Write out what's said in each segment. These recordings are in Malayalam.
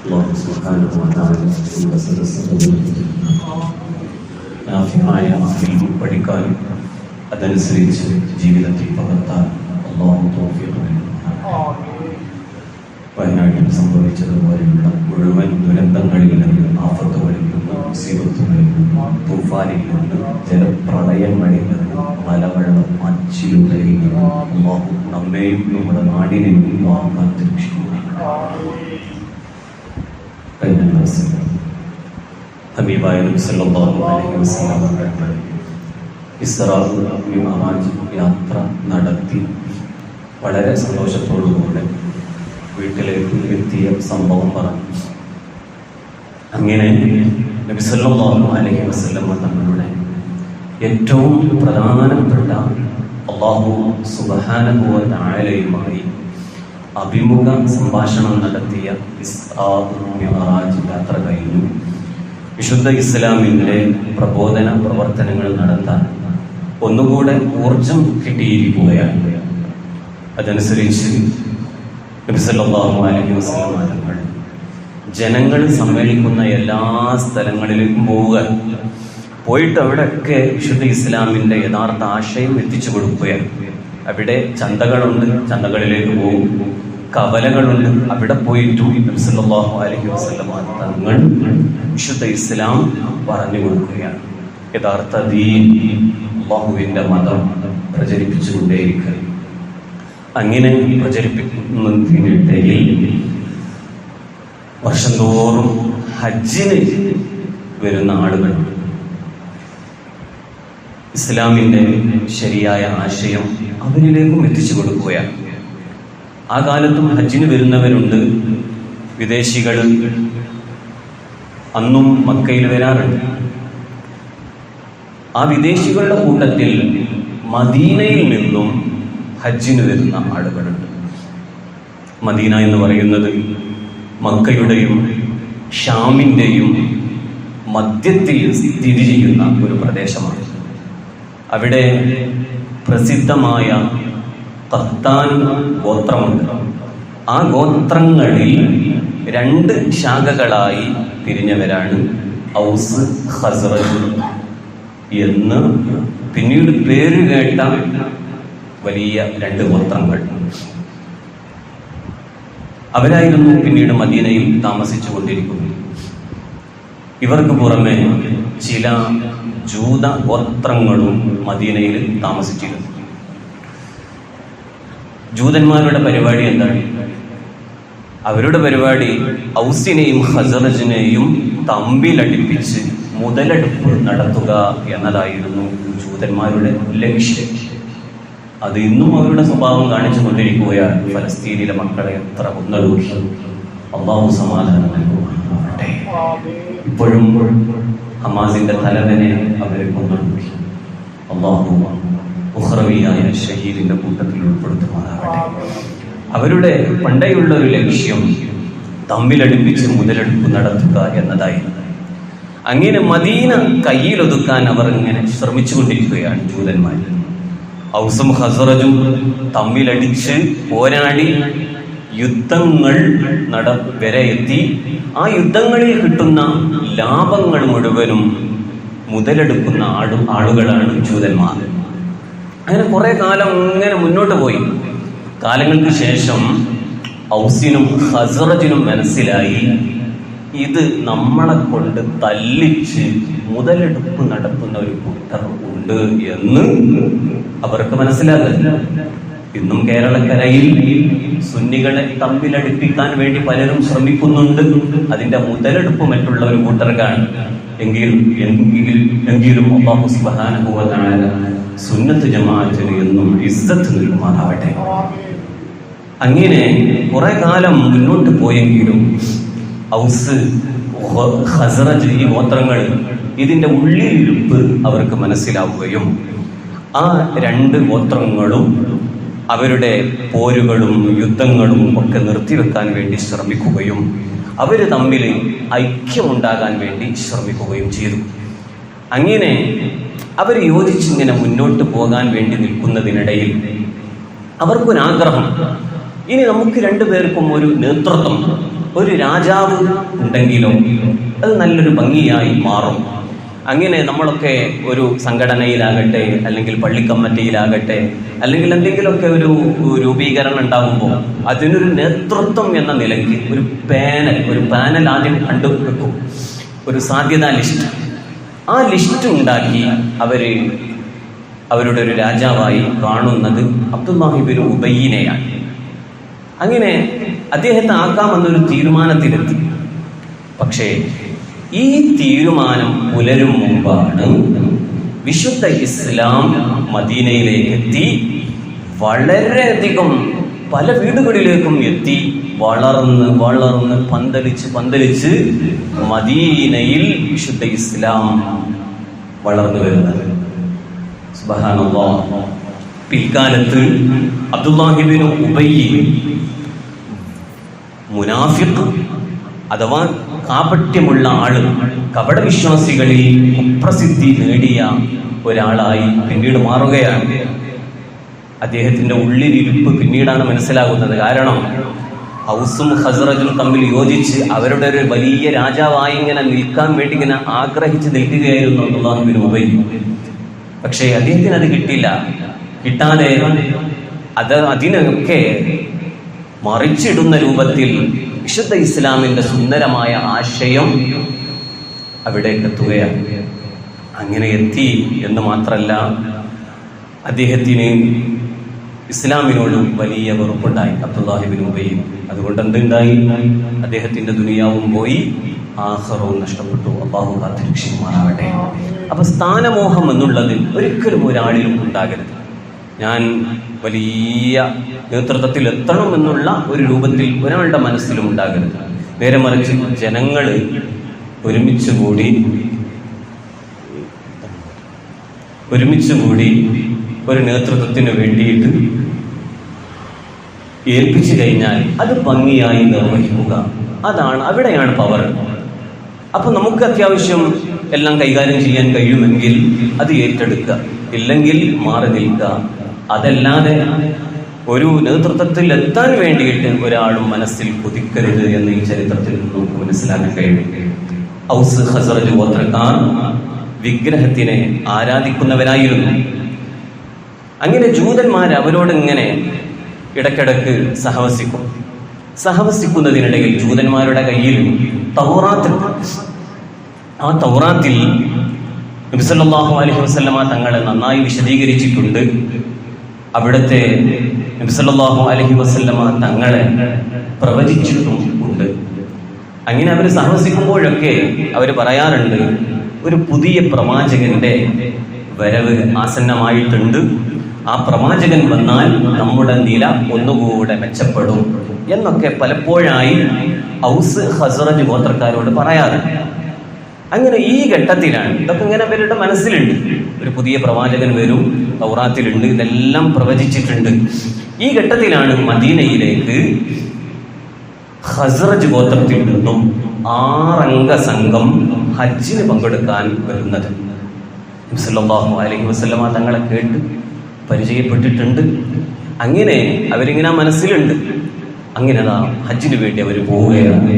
അല്ലാഹു സുബ്ഹാനഹു വ തആല നാഫിയായ ഇൽമു പഠിക്കാനും അതനുസരിച്ച് ജീവിതത്തിൽ പകർത്താൻ അല്ലാഹു തൗഫീഖ് നൽകുമാറാകട്ടെ. വയനാട്ടിൽ സംഭവിച്ചതുപോലെയുള്ള മുഴുവൻ ദുരന്തങ്ങളിൽ നിന്ന്, ആഫത്തുകളിൽ നിന്ന്, മുസീബത്തുകളിൽ നിന്ന്, തൂഫാനിൽ നിന്ന്, ജലപ്രളയങ്ങളിൽ നിന്ന്, മലവെള്ളം അച്ചിലുകളിൽ നിന്ന് അല്ലാഹു നമ്മെയും നമ്മുടെ നാടിനെയും കാത്തുരക്ഷിക്കുമാറാകട്ടെ. ഹബീബായ നബി സല്ലല്ലാഹു അലൈഹി വസല്ലം ഇസ്റാ മിഅ്റാജ് യാത്ര നടത്തി വളരെ സന്തോഷത്തോടുകൂടെ വീട്ടിലേക്ക് എത്തിയ സംഭവം പറഞ്ഞു. അങ്ങനെ നബി സല്ലല്ലാഹു അലൈഹി വസല്ലം തങ്ങളുടെ ഏറ്റവും പ്രധാനപ്പെട്ട അല്ലാഹു സുബ്ഹാനഹു വ തആലയുമായി അഭിമുഖ സംഭാഷണം നടത്തിയ ഇസ്റാ മിഅ്റാജ് യാത്ര കഴിഞ്ഞു. വിശുദ്ധ ഇസ്ലാമിൻ്റെ പ്രബോധന പ്രവർത്തനങ്ങൾ നടത്താൻ ഒന്നുകൂടെ ഊർജം കിട്ടിയിരിക്കുകയാണ്. അതനുസരിച്ച് നബി സല്ലല്ലാഹു അലൈഹി വസല്ലം തങ്ങൾ ജനങ്ങൾ സമ്മേളിക്കുന്ന എല്ലാ സ്ഥലങ്ങളിലേക്കും പോയിട്ട് അവിടെയൊക്കെ വിശുദ്ധ ഇസ്ലാമിൻ്റെ യഥാർത്ഥ ആശയം എത്തിച്ചു കൊടുക്കുകയാണ്. അവിടെ ചന്തകളുണ്ട്, ചന്തകളിലേക്ക് പോകും. കവലകളുണ്ട്, അവിടെ പോയിട്ടു നബി സല്ലല്ലാഹു അലൈഹി വസല്ലം തങ്ങൾ വിശുദ്ധ ഇസ്ലാം പറഞ്ഞു കൊടുക്കുകയാണ്. യഥാർത്ഥ ദീൻ, അല്ലാഹുവിൻ്റെ മതം പ്രചരിപ്പിച്ചുകൊണ്ടേയിരിക്കുക. അങ്ങനെ പ്രചരിപ്പിക്കുന്നതിനിടയിൽ വർഷം തോറും ഹജ്ജിന് വരുന്ന ആളുകൾ ഇസ്ലാമിൻ്റെ ശരിയായ ആശയം അവരിലേക്കും എത്തിച്ചു കൊടുക്കുകയാണ്. ആ കാലത്തും ഹജ്ജിന് വരുന്നവരുണ്ട്, വിദേശികൾ അന്നും മക്കയിൽ വരാറുണ്ട്. ആ വിദേശികളുടെ കൂട്ടത്തിൽ മദീനയിൽ നിന്നും ഹജ്ജിന് വരുന്ന ആളുകളുണ്ട്. മദീന എന്ന് പറയുന്നത് മക്കയുടെയും ഷാമിൻ്റെയും മധ്യത്തിൽ സ്ഥിതി ചെയ്യുന്ന ഒരു പ്രദേശമാണ്. അവിടെ പ്രസിദ്ധമായ ഖത്താൻ ഗോത്രമുണ്ട്. ആ ഗോത്രങ്ങളിൽ 2 ശാഖകളായി പിരിഞ്ഞവരാണ് ഔസ് ഖസ്റജ് എന്ന് പിന്നീട് പേര് കേട്ട വലിയ 2 ഗോത്രങ്ങൾ. അവരായിരുന്നു പിന്നീട് മദീനയിൽ താമസിച്ചു കൊണ്ടിരിക്കുന്നത്. ഇവർക്ക് പുറമെ ചില ജൂത ഗോത്രങ്ങളും മദീനയിൽ താമസിച്ചിരുന്നു. ജൂതന്മാരുടെ പരിപാടി എന്താണ്? അവരുടെ പരിപാടി ഔസിനെയും ഖസറജിനെയും തമ്മിലടിപ്പിച്ച് മുതലെടുപ്പ് നടത്തുക എന്നതായിരുന്നു ജൂതന്മാരുടെ ലക്ഷ്യം. അത് ഇന്നും അവരുടെ സ്വഭാവം കാണിച്ചു കൊണ്ടിരിക്കുകയാണ്. ഫലസ്തീനിലെ മക്കളെ എത്ര കൊന്നൊടുക്കി. അല്ലാഹു സമാധാനം നൽകുമാറാകട്ടെ. ഇപ്പോഴും ഹമാസിന്റെ തലവനെ അവരെ കൊന്നൊടുക്കി. അല്ലാഹു ഉഖ്റവിയായ ഷഹീദിന്റെ കൂട്ടത്തിൽ ഉൾപ്പെടുത്തുമാറാകട്ടെ. അവരുടെ പണ്ടേയുള്ള ഒരു ലക്ഷ്യം തമ്മിലടുപ്പിച്ച് മുതലെടുപ്പ് നടത്തുക എന്നതായിരുന്നു. അങ്ങനെ മദീന കയ്യിലൊതുക്കാൻ അവർ ഇങ്ങനെ ശ്രമിച്ചുകൊണ്ടിരിക്കുകയാണ് ജൂതന്മാർ. ഔസും ഖസ്റജും തമ്മിലടിച്ച് പോരാടി യുദ്ധങ്ങൾ വരെ എത്തി. ആ യുദ്ധങ്ങളിൽ കിട്ടുന്ന ലാഭങ്ങൾ മുഴുവനും മുതലെടുക്കുന്ന ആളുകളാണ് ജൂതന്മാർ. അങ്ങനെ കുറെ കാലം ഇങ്ങനെ മുന്നോട്ട് പോയി. കാലങ്ങൾക്ക് ശേഷം ഔസിനും ഖസ്റജിനും മനസ്സിലായി, ഇത് നമ്മളെ കൊണ്ട് തല്ലിച്ച് മുതലെടുപ്പ് നടത്തുന്ന ഒരു കൂട്ടർ ഉണ്ട് എന്ന് അവർക്ക് മനസ്സിലാകില്ല. ഇന്നും കേരളക്കരയിൽ സുന്നികളെ തമ്മിലടിപ്പിക്കാൻ വേണ്ടി പലരും ശ്രമിക്കുന്നുണ്ട്. അതിന്റെ മുതലെടുപ്പ് മറ്റുള്ള ഒരു കൂട്ടർക്കാണ്. എങ്കിലും അല്ലാഹു സുബ്ഹാനഹു വ തആല സുന്നത്ത് ജമാഅത്തിന് എന്നും ഇസ്സത്ത് നൽകുമാറാവട്ടെ. അങ്ങനെ കുറെ കാലം മുന്നോട്ട് പോയെങ്കിലും ഔസ് ഖസ്റജ് ഈ ഗോത്രങ്ങൾ ഇതിന്റെ ഉള്ളിലിരുപ്പ് അവർക്ക് മനസ്സിലാവുകയും ആ 2 ഗോത്രങ്ങളും അവരുടെ പോരുകളും യുദ്ധങ്ങളും ഒക്കെ നിർത്തിവെക്കാൻ വേണ്ടി ശ്രമിക്കുകയും അവർ തമ്മിൽ ഐക്യമുണ്ടാകാൻ വേണ്ടി ശ്രമിക്കുകയും ചെയ്തു. അങ്ങനെ അവർ യോജിച്ചിങ്ങനെ മുന്നോട്ട് പോകാൻ വേണ്ടി നിൽക്കുന്നതിനിടയിൽ അവർക്കൊരാഗ്രഹം, ഇനി നമുക്ക് 2 പേർക്കും ഒരു നേതൃത്വം ഒരു രാജാവ് ഉണ്ടെങ്കിലോ അത് നല്ലൊരു ഭംഗിയായി മാറും. അങ്ങനെ നമ്മളൊക്കെ ഒരു സംഘടനയിലാകട്ടെ, അല്ലെങ്കിൽ പള്ളിക്കമ്മിറ്റിയിലാകട്ടെ, അല്ലെങ്കിൽ എന്തെങ്കിലുമൊക്കെ ഒരു രൂപീകരണം ഉണ്ടാകുമ്പോൾ അതിനൊരു നേതൃത്വം എന്ന നിലയ്ക്ക് ഒരു പാനൽ ആദ്യം കണ്ടുവെക്കും, ഒരു സാധ്യതാ ലിസ്റ്റ്. ആ ലിസ്റ്റ് ഉണ്ടാക്കി അവരുടെ ഒരു രാജാവായി കാണുന്നത് അബ്ദുല്ലാഹി ഇബ്നു ഉബയ്യിനെയാണ്. അങ്ങനെ അദ്ദേഹത്തെ ആക്കാമെന്നൊരു തീരുമാനത്തിലെത്തി. പക്ഷേ ഈ തീരുമാനം പുലരും മുമ്പാണ് വിശുദ്ധ ഇസ്ലാം മദീനയിലേക്ക് എത്തി. വളരെയധികം പല വീടുകളിലേക്കും എത്തി, വളർന്ന് പന്തലിച്ച് മദീനയിൽ വിശുദ്ധ ഇസ്ലാം വളർന്നു വരുന്നത്. സുബ്ഹാനല്ലാഹ്. പിൽക്കാലത്ത് അബ്ദുല്ലാഹി ഇബ്നു ഉബയ്യ് മുനാഫിഖ് അഥവാ കാപട്യമുള്ള ആള്, കപടവിശ്വാസികളിൽ കുപ്രസിദ്ധി നേടിയ ഒരാളായി പിന്നീട് മാറുകയാണ്. അദ്ദേഹത്തിന്റെ ഉള്ളിലിരിപ്പ് പിന്നീടാണ് മനസ്സിലാകുന്നത്. കാരണം ഔസും ഖസ്റജും തമ്മിൽ യോജിച്ച് അവരുടെ ഒരു വലിയ രാജാവായി ഇങ്ങനെ നിൽക്കാൻ വേണ്ടി ഇങ്ങനെ ആഗ്രഹിച്ച് നിൽക്കുകയായിരുന്നു അബ്ദുല്ലാഹി ഇബ്നു ഉബയ്യ്. പക്ഷേ അദ്ദേഹത്തിന് അത് കിട്ടാതെ അതിനൊക്കെ മറിച്ചിടുന്ന രൂപത്തിൽ വിശുദ്ധ ഇസ്ലാമിന്റെ സുന്ദരമായ ആശയം അവിടേക്ക് എത്തുകയാണ്. അങ്ങനെ എത്തി എന്ന് മാത്രമല്ല, അദ്ദേഹത്തിന് ഇസ്ലാമിനോട് വലിയ വെറുപ്പുണ്ടായി അബ്ദുല്ലാഹി ഇബ്നു ഉബയ്യ്. അതുകൊണ്ട് എന്തുണ്ടായി? അദ്ദേഹത്തിന്റെ ദുനിയാവും പോയി, ആഖിറവും നഷ്ടപ്പെട്ടു. അല്ലാഹു കാത്തുരക്ഷിക്കുമാറാകട്ടെ. അപ്പൊ സ്ഥാനമോഹം എന്നുള്ളത് ഒരിക്കലും ഒരാളിലും ഉണ്ടാകരുത്. ഞാൻ വലിയ നേതൃത്വത്തിൽ എത്തണം എന്നുള്ള ഒരു രൂപത്തിൽ ഒരാളുടെ മനസ്സിലും ഉണ്ടാകരുത്. നേരെ മറിച്ച് ജനങ്ങൾ ഒരുമിച്ച് കൂടി ഒരു നേതൃത്വത്തിന് വേണ്ടിയിട്ട് ഏൽപ്പിച്ചു കഴിഞ്ഞാൽ അത് ഭംഗിയായി നിർവഹിക്കുക, അവിടെയാണ് പവർ. അപ്പൊ നമുക്ക് അത്യാവശ്യം എല്ലാം കൈകാര്യം ചെയ്യാൻ കഴിയുമെങ്കിൽ അത് ഏറ്റെടുക്കുക, ഇല്ലെങ്കിൽ മാറി നിൽക്കുക. അതല്ലാതെ ഒരു നേതൃത്വത്തിൽ എത്താൻ വേണ്ടിയിട്ട് ഒരാളും മനസ്സിൽ കൊതിക്കരുത് എന്ന് ഈ ചരിത്രത്തിൽ നമുക്ക് മനസ്സിലാക്കാൻ കഴിയും. ഔസ് ഖസ്റജ് ഗോത്രക്കാർ വിഗ്രഹത്തിനെ ആരാധിക്കുന്നവരായിരുന്നു. അങ്ങനെ ജൂതന്മാർ അവരോട് ഇങ്ങനെ ഇടയ്ക്കിടയ്ക്ക് സഹവസിക്കുന്നതിനിടയിൽ ജൂതന്മാരുടെ കയ്യിൽ തൗറാത്ത്, ആ തൗറാത്തിൽ നബി സല്ലല്ലാഹു അലൈഹി വസല്ലമ തങ്ങളെ നന്നായി വിശദീകരിച്ചിട്ടുണ്ട്. അവിടുത്തെ നബി സല്ലല്ലാഹു അലൈഹി വസല്ലമ തങ്ങളെ പ്രവചിച്ചിട്ടും ഉണ്ട്. അങ്ങനെ അവർ സഹവസിക്കുമ്പോഴൊക്കെ അവർ പറയാറുണ്ട്, ഒരു പുതിയ പ്രവാചകന്റെ വരവ് ആസന്നമായിട്ടുണ്ട്, ആ പ്രവാചകൻ വന്നാൽ നമ്മുടെ നില ഒന്നുകൂടെ മെച്ചപ്പെടും എന്നൊക്കെ പലപ്പോഴായി ഔസ് ഖസ്റജ് ഗോത്രക്കാരോട് പറയാറുണ്ട്. അങ്ങനെ ഈ ഘട്ടത്തിലാണ് ഇതൊക്കെ ഇങ്ങനെ അവരുടെ മനസ്സിലുണ്ട്, ഒരു പുതിയ പ്രവാചകൻ വരും, തൗറാത്തിലുണ്ട്, ഇതെല്ലാം പ്രവചിച്ചിട്ടുണ്ട്. ഈ ഘട്ടത്തിലാണ് മദീനയിലേക്ക് ഖസ്റജ് ഗോത്രത്തിൽ നിന്നും 6 അംഗ സംഘം ഹജ്ജിന് പങ്കെടുക്കാൻ വരുന്നത്. നബി സല്ലല്ലാഹു അലൈഹി വസല്ലമ തങ്ങളെ കേട്ട് പരിചയപ്പെട്ടിട്ടുണ്ട്. അങ്ങനെ അവരിങ്ങനെ മനസ്സിലുണ്ട്. അങ്ങനെ ഹജ്ജിന് വേണ്ടി അവർ പോവുകയാണ്.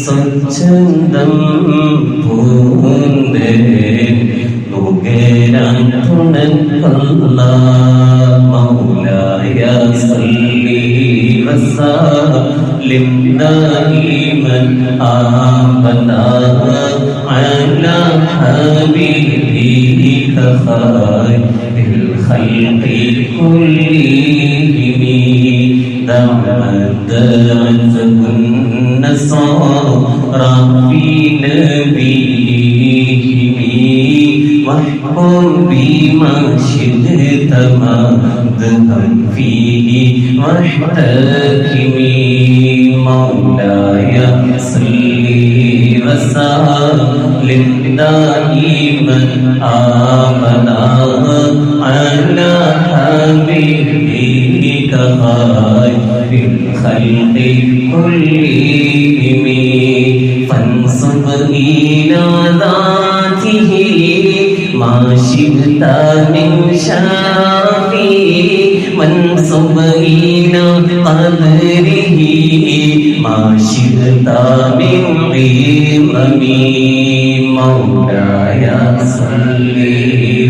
സ്വച്ഛന്തം പൂന്തേ നുകരാൻ തുണക്കല്ല മൗലായ സല്ലി വസല്ലിം ദായിമൻ ആബദാ അലാ ഹബീബിക ഖൈറിൽ ഖൽഖി കുല്ലിഹിം ദഅവത النصارى في نبيهم واحكم بما شئت مدحا فيه واحتكمي مولاي صل وسلم دائما أبدا على حبيبك خير الخلق كلهم فانصب إلى ذاته ما شئت من شافي وانصب إلى قدره ما شئت من عظم مولاي صل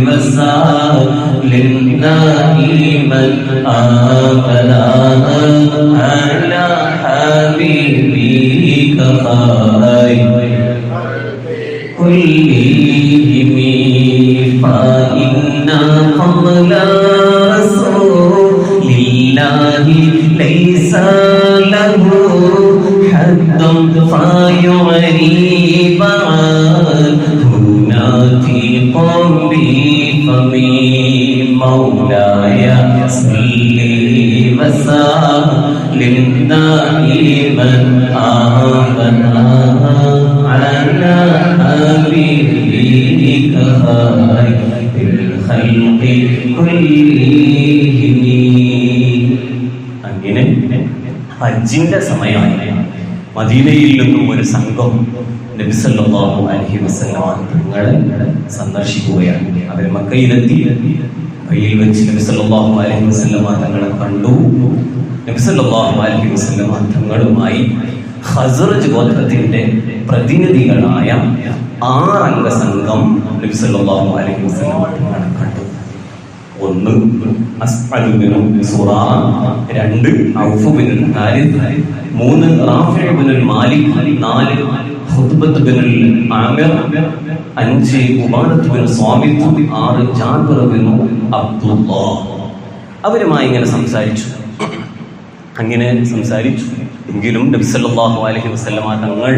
وسلم دائما أبدا على حبيبك خير كلهم فإن قبل رسول الله ليس له حد فيعرب عنه ناطق بفمي مولاي صل وسلم دائما أبدا على حبيبك خير الخلق كلهم. അങ്ങനെ ഹജ്ജിന്റെ സമയമായി മദീനയിൽ നിന്നും ഒരു സംഘം നബി സല്ലല്ലാഹു അലൈഹി വസല്ലം തങ്ങളെ സന്ദർശിക്കുകയാണ്. അവർ മക്കയിലെത്തി. മക്കയിൽ വെച്ച് നബി സല്ലല്ലാഹു അലൈഹി വസല്ലം തങ്ങളെ കണ്ടു. നബി സല്ലല്ലാഹു അലൈഹി വസല്ലം തങ്ങളുമായി ഖസ്റജ് ഗോത്രത്തിന്റെ പ്രതിനിധികളായ 6 അംഗ സംഘം നബി സല്ലല്ലാഹു അലൈഹി വസല്ലം തങ്ങളെ കണ്ടു. 1 Asad bin Zurara, 2 Awf bin Harith, 3 Rafi' bin Malik, 4 Qutbah bin Amir, 5 Ubadah bin Samit, 6 Jabir bin Abdullah. അവരുമായി ഇങ്ങനെ സംസാരിച്ചു. എങ്കിലും നബി സല്ലല്ലാഹു അലൈഹി വസല്ലമ തങ്ങൾ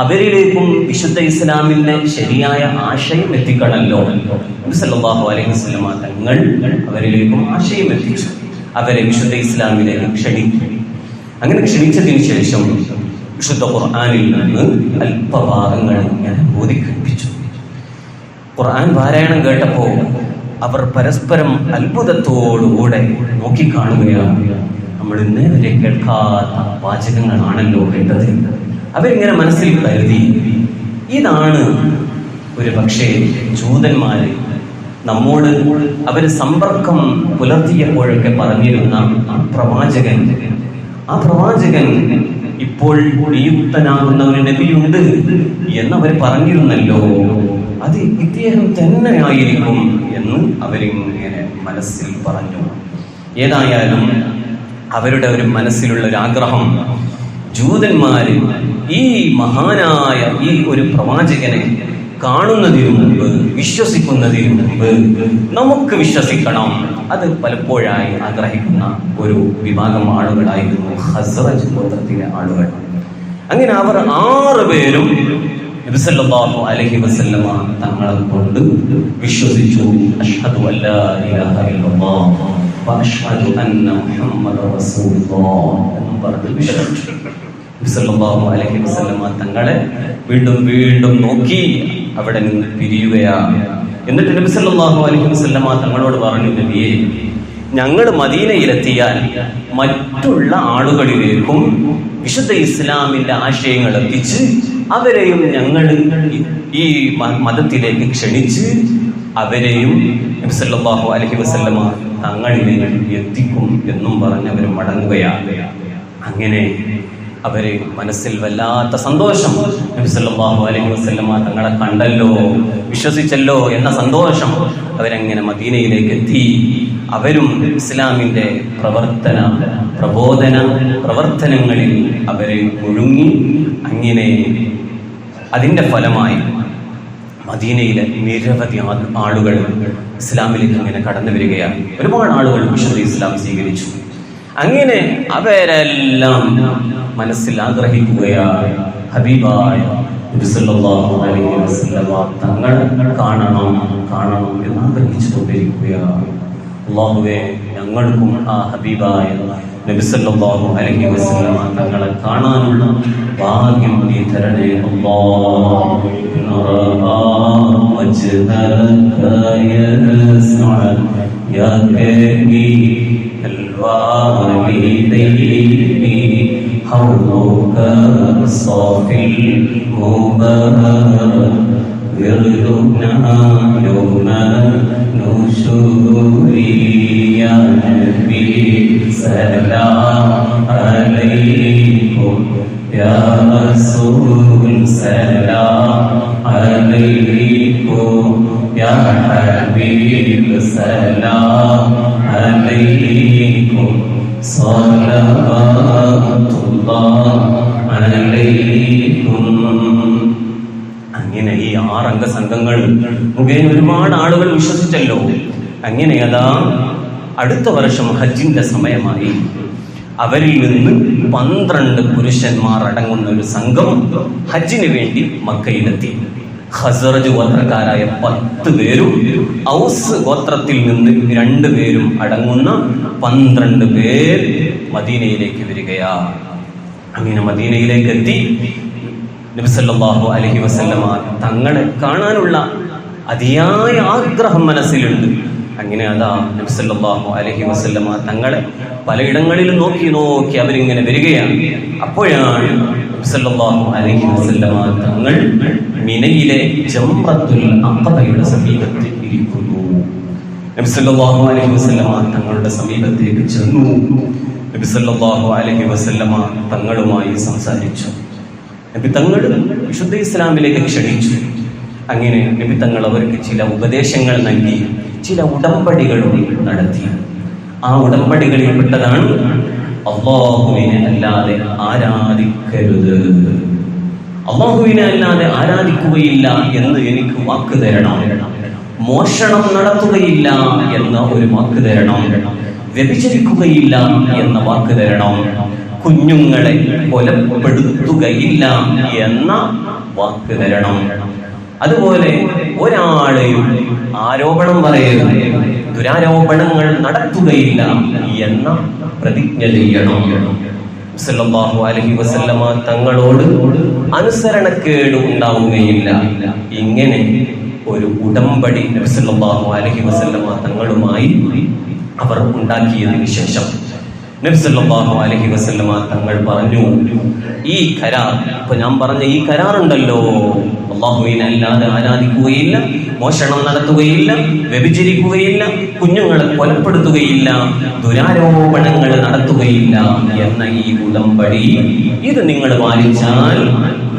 അവരിലേക്കും വിശുദ്ധ ഇസ്ലാമിന്റെ ശരിയായ ആശയം എത്തിക്കണമല്ലോ. നബി സല്ലല്ലാഹു അലൈഹി വസല്ലമ തങ്ങൾ അവരിലേക്കും ആശയം എത്തിച്ചു. അവരെ വിശുദ്ധ ഇസ്ലാമിലേക്ക് ക്ഷണിച്ചു. അങ്ങനെ ക്ഷണിച്ചതിന് ശേഷം വിശുദ്ധ ഖുർആനിൽ നിന്ന് അല്പഭാഗങ്ങൾ ഇങ്ങനെ ഓതിക്കേൾപ്പിച്ചു. ഖുർആൻ പാരായണം കേട്ടപ്പോൾ അവർ പരസ്പരം അത്ഭുതത്തോടുകൂടെ നോക്കിക്കാണുകയാണ്. നമ്മൾ ഇന്ന് വരെ കേൾക്കാത്ത വാചകങ്ങളാണല്ലോ കേട്ടത്. അവരിങ്ങനെ മനസ്സിൽ കരുതി, ഇതാണ് ഒരു പക്ഷേ ജൂതന്മാര് നമ്മോട് അവർ സമ്പർക്കം പുലർത്തിയപ്പോഴൊക്കെ പറഞ്ഞിരുന്ന പ്രവാചകൻ. ആ പ്രവാചകൻ ഇപ്പോൾ നിയുക്തനാകുന്ന ഒരു നബിയുണ്ട് എന്നവർ പറഞ്ഞിരുന്നല്ലോ, അത് ഇദ്ദേഹം തന്നെയായിരിക്കും എന്ന് അവരിങ്ങനെ മനസ്സിൽ പറഞ്ഞു. ഏതായാലും അവരുടെ ഒരു മനസ്സിലുള്ള ഒരു ആഗ്രഹം, ജൂതന്മാര് ഈ മഹാനായ ഈ ഒരു പ്രവാചകനെ കാണുന്നതിനു മുമ്പ്, വിശ്വസിക്കുന്നതിനു മുമ്പ് നമുക്ക് വിശ്വസിക്കണം. അത് പലപ്പോഴായി ആഗ്രഹിക്കുന്ന ഒരു വിഭാഗം ആളുകളായിരുന്നു ഖസ്റജ് ഗോത്രത്തിലെ ആളുകൾ. അങ്ങനെ അവർ 6 പേരും നബി സല്ലല്ലാഹു അലൈഹി വസല്ലമ തങ്ങളെ കൊണ്ട് വിശ്വസിച്ചു. അഷ്ഹദു അല്ലാ ഇലാഹ ഇല്ലല്ലാഹ് വ അഷ്ഹദു അന്ന മുഹമ്മദർ റസൂലുള്ളാഹ് എന്ന് പറഞ്ഞു വിശ്വസിച്ചു. നബി സല്ലല്ലാഹു അലൈഹി വസല്ലമ തങ്ങളെ വീണ്ടും വീണ്ടും നോക്കി അവിടെ നിന്ന് പിരിയുകയാണ്. എന്നിട്ട് നബി സല്ലല്ലാഹു അലൈഹി വസല്ലമ തങ്ങളോട് പറഞ്ഞു, നബിയേ, ഞങ്ങൾ മദീനയിലെത്തിയാൽ മറ്റുള്ള ആളുകളിലേക്കും വിശുദ്ധ ഇസ്ലാമിന്റെ ആശയങ്ങൾ എത്തിച്ച് അവരെയും ഞങ്ങൾ ഈ മതത്തിലേക്ക് ക്ഷണിച്ച് അവരെയും നബി സല്ലല്ലാഹു അലൈഹി വസല്ലമ തങ്ങളിലേക്ക് എത്തിക്കും എന്നും പറഞ്ഞ് അവർ മടങ്ങുകയാണ്. അങ്ങനെ അവരെ മനസ്സിൽ വല്ലാത്ത സന്തോഷം, നബി സല്ലല്ലാഹു അലൈഹി വസല്ലമ തങ്ങളെ കണ്ടല്ലോ, വിശ്വസിച്ചല്ലോ എന്ന സന്തോഷം. അവരങ്ങനെ മദീനയിലേക്ക് എത്തി. അവരും ഇസ്ലാമിന്റെ പ്രബോധന പ്രവർത്തനങ്ങളിൽ അവരെ മുഴുങ്ങി. അങ്ങനെ അതിന്റെ ഫലമായി മദീനയിലെ നിരവധി ആളുകൾ ഇസ്ലാമിലേക്ക് ഇങ്ങനെ കടന്നു വരികയാണ്. ഒരുപാട് ആളുകൾ വിശുദ്ധ ഇസ്ലാം സ്വീകരിച്ചു. അങ്ങനെ അവരെല്ലാം മനസ്സിൽ ആഗ്രഹിക്കുകയാണ്, ഹബീബായ നബി സല്ലല്ലാഹു അലൈഹി വസല്ലമ തങ്ങൾ കാണണം എന്ന് ആഗ്രഹിച്ചു കൊണ്ടിരിക്കുകയാണ്. അല്ലാഹുവേ, ഞങ്ങൾക്കും ആ ഹബീബായ നബി സല്ലല്ലാഹു അലൈഹി വസല്ലമ തങ്ങളെ കാണാനുള്ള ഭാഗ്യം നീ തരണേ അല്ലാഹ്. യാ കരീം الوالدين حوضك الصافي المبارك وردنا يوم نشور يا نبي سلام عليكم يا رسول سلام عليكم يا حبيب سلام عليكم صلوات الله عليكم. അങ്ങനെ ഈ 6 അംഗ സംഘങ്ങൾ മുഖേന ഒരുപാട് ആളുകൾ വിശ്വസിച്ചല്ലോ. അങ്ങനെ അതാ അടുത്ത വർഷം ഹജ്ജിന്റെ സമയമായി. അവരിൽ നിന്ന് 12 പുരുഷന്മാർ അടങ്ങുന്ന ഒരു സംഘം ഹജ്ജിന് വേണ്ടി മക്കയിലെത്തി. ഖസ്റജ് ഗോത്രക്കാരായ 10 പേരും ഔസ് ഗോത്രത്തിൽ നിന്ന് 2 പേരും അടങ്ങുന്ന 12 പേർ മദീനയിലേക്ക് വരികയാണ്. അങ്ങനെ മദീനയിലേക്ക് എത്തി. നബി സല്ലല്ലാഹു അലൈഹി വസല്ലമ തങ്ങളെ കാണാനുള്ള അതിയായ ആഗ്രഹം മനസ്സിലുണ്ട്. അങ്ങനെ അതാ നബി സല്ലല്ലാഹു അലൈഹി വസല്ലമ തങ്ങളെ പലയിടങ്ങളിലും നോക്കി അവരിങ്ങനെ വരികയാണ്. അപ്പോഴാണ് നബി സല്ലല്ലാഹു അലൈഹി വസല്ലമ തങ്ങൾ മിനയിലെ ജംറത്തുൽ അഖബയുടെ സമീപത്ത് ഇരിക്കുന്നു. നബി സല്ലല്ലാഹു അലൈഹി വസല്ലമ തങ്ങളുടെ സമീപത്തേക്ക് ചെന്നു. നബി സല്ലല്ലാഹു അലൈഹി വസല്ലമ തങ്ങളുമായി സംസാരിച്ചു. നബി തങ്ങൾ വിശുദ്ധ ഇസ്ലാമിലേക്ക് ക്ഷണിച്ചു. അങ്ങനെ നബി തങ്ങൾ അവർക്ക് ചില ഉപദേശങ്ങൾ നൽകി, ചില ഉടമ്പടികളും നടത്തി. ആ ഉടമ്പടികളിൽ പെട്ടതാണ് അല്ലാഹുവിനെ അല്ലാതെ ആരാധിക്കരുത്, അല്ലാഹുവിനെ അല്ലാതെ ആരാധിക്കുകയില്ല എന്ന് എനിക്ക് വാക്ക് തരണം, മോഷണം നടത്തുകയില്ല എന്ന ഒരു വാക്ക് തരണം, വ്യഭിചരിക്കുകയില്ല എന്ന വാക്ക് തരണം, കുഞ്ഞുങ്ങളെ കൊലപ്പെടുത്തുകയില്ല എന്ന വാക്ക് തരണം. അതുപോലെ ഒരാളെയും ആരോപണം പറയരുത്, ദുരാരോപണങ്ങൾ നടത്തുകയില്ല എന്ന പ്രതിജ്ഞ ചെയ്യണം. സല്ലല്ലാഹു അലൈഹി വസല്ലമ തങ്ങളോട് അനുസരണക്കേട് ഉണ്ടാവുകയില്ല. ഇങ്ങനെ ഒരു ഉടമ്പടി നബി സല്ലല്ലാഹു അലൈഹി വസല്ലമ തങ്ങളുമായി അവർ ഉണ്ടാക്കിയതിനു ശേഷം നബി സല്ലല്ലാഹു അലൈഹി വസല്ലമ തങ്ങൾ പറഞ്ഞു, ഈ കരാർ, ഇപ്പൊ ഞാൻ പറഞ്ഞ ഈ കരാറുണ്ടല്ലോ, അല്ലാഹുവിനെ അല്ലാതെ ആരാധിക്കുകയില്ല, മോഷണം നടത്തുകയില്ല, വ്യഭിചരിക്കുകയില്ല, കുഞ്ഞുങ്ങളെ കൊലപ്പെടുത്തുകയില്ല, ദുരാരോപണങ്ങൾ നടത്തുകയില്ല എന്ന ഈ ഉടമ്പടി, ഇത് നിങ്ങൾ പാലിച്ചാൽ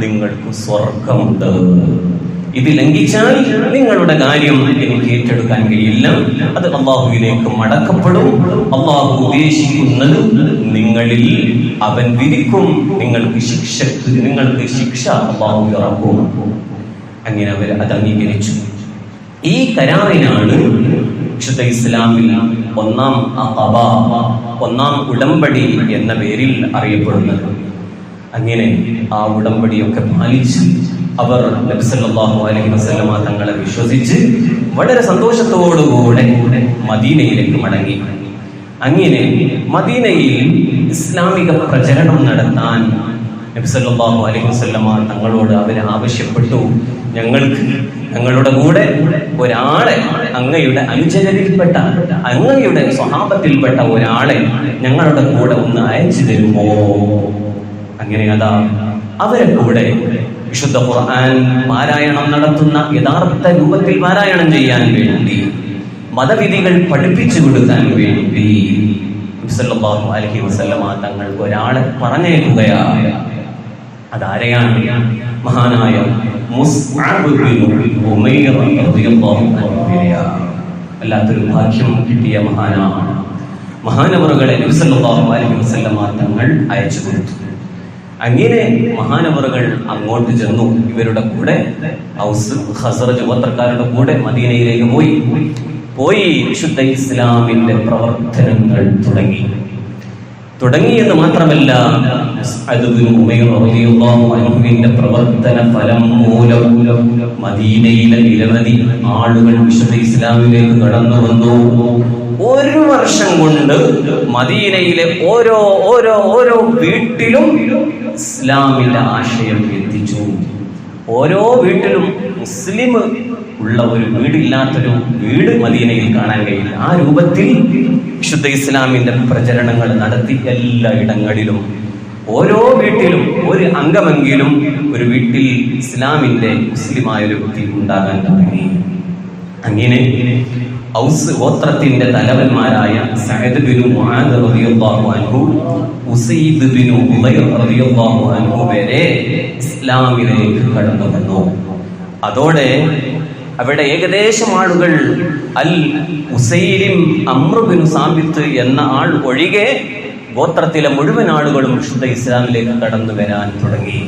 നിങ്ങൾക്ക് സ്വർഗമുണ്ട്. ഇത് ലംഘിച്ചാൽ നിങ്ങളുടെ കാര്യം എനിക്ക് ഏറ്റെടുക്കാൻ കഴിയില്ല, അത് അള്ളാഹുവിലേക്ക് മടക്കപ്പെടും, അള്ളാഹു ഉദ്ദേശിക്കുന്നത് നിങ്ങളിൽ അവൻ വിധിക്കും, നിങ്ങൾക്ക് ശിക്ഷ അള്ളാഹു ഇറക്കും. അങ്ങനെ അവർ അത് അംഗീകരിച്ചു. ഈ കരാറിനാണ് വിശുദ്ധ ഇസ്ലാമിൽ ഒന്നാം ഉടമ്പടി എന്ന പേരിൽ അറിയപ്പെടുന്നത്. അങ്ങനെ ആ ഉടമ്പടിയൊക്കെ പാലിച്ച് അവർ നബി സല്ലല്ലാഹു അലൈഹി വസല്ലമ തങ്ങളെ വിശ്വസിച്ച് വളരെ സന്തോഷത്തോടുകൂടെ മദീനയിലേക്ക് മടങ്ങി. അങ്ങനെ മദീനയിൽ ഇസ്ലാമിക പ്രചരണം നടത്താൻ നബി സല്ലല്ലാഹു അലൈഹി വസല്ലമ തങ്ങളോട് അവർ ആവശ്യപ്പെട്ടു, ഞങ്ങളുടെ കൂടെ ഒരാളെ, അങ്ങയുടെ അനുചരരിൽപ്പെട്ട, അങ്ങയുടെ സ്വഹാബത്തിൽപ്പെട്ട ഒരാളെ ഞങ്ങളുടെ കൂടെ ഒന്ന് അയച്ചു തരുമോ? അങ്ങനെ അതാ അവരെ കൂടെ വിശുദ്ധ ഖുർആൻ പാരായണം നടത്തുന്ന യഥാർത്ഥ രൂപത്തിൽ പാരായണം ചെയ്യാൻ വേണ്ടി, മതവിധികൾ പഠിപ്പിച്ചു കൊടുക്കാൻ വേണ്ടി സല്ലല്ലാഹു അലൈഹി വസല്ലമ തങ്ങൾക്ക് ഒരാളെ പറഞ്ഞേക്കുകയാണ്. അതാരെയാണ്? മഹാനായ മുസ്അബ് ബിൻ ഉമൈർ റളിയല്ലാഹു അൻഹു. വല്ലാത്തൊരു ഭാഗ്യം കിട്ടിയ മഹാനാണ്. മഹാനവറുകളെ നബി സല്ലല്ലാഹു അലൈഹി വസല്ലമ തങ്ങൾ അയച്ചു കൊടുത്തു. അങ്ങനെ മഹാനവറുകൾ അങ്ങോട്ട് ചെന്നു. ഇവരുടെ കൂടെ ഔസ് ഖസ്റജ് ഗോത്രക്കാരുടെ കൂടെ മദീനയിലേക്ക് പോയി വിശുദ്ധ ഇസ്ലാമിന്റെ പ്രവർത്തനങ്ങൾ തുടങ്ങി. തുടങ്ങിയെന്ന് മാത്രമല്ല, മുസ്അദ് ബിൻ ഉമൈർ റളിയല്ലാഹു അൻഹുവിന്റെ പ്രവർത്തന ഫലം മൂലം മദീനയിലെ നിരവധി ആളുകൾ വിശുദ്ധ ഇസ്ലാമിലേക്ക് കടന്നു വന്നു. ഒരു വർഷം കൊണ്ട് മദീനയിലെ ഓരോ വീട്ടിലും ഇസ്ലാമിന്റെ ആശയം എത്തിച്ചു. ഓരോ വീട്ടിലും മുസ്ലിം ഉള്ള ഒരു വീടില്ലാത്തൊരു വീട് മദീനയിൽ കാണാൻ കഴിയില്ല. ആ രൂപത്തിൽ വിശുദ്ധ ഇസ്ലാമിന്റെ പ്രചരണങ്ങൾ നടത്തി എല്ലായിടങ്ങളിലും ഓരോ വീട്ടിലും ഒരു അംഗമെങ്കിലും ഒരു വീട്ടിൽ ഇസ്ലാമിന്റെ മുസ്ലിമായ ഒരു വ്യക്തി ഉണ്ടാകാൻ തുടങ്ങി. അങ്ങനെ ഔസ് ഗോത്രത്തിന്റെ തലവന്മാരായ സഅദ് ബിൻ മുആദ് റളിയല്ലാഹു അൻഹു, ഉസൈദ് ബിൻ ഉമൈർ റളിയല്ലാഹു അൻഹു വരെ ഇസ്ലാമിലേക്ക് കടന്നു വന്നു. അതോടെ അവിടെ ഏകദേശം ആളുകൾ അൽ ഉസൈരിം അംർ ബിൻ സാബിത്ത് എന്ന ആൾ ഒഴികെ ഗോത്രത്തിലെ മുഴുവൻ ആളുകളും വിശുദ്ധ ഇസ്ലാമിലേക്ക് കടന്നു വരാൻ തുടങ്ങി.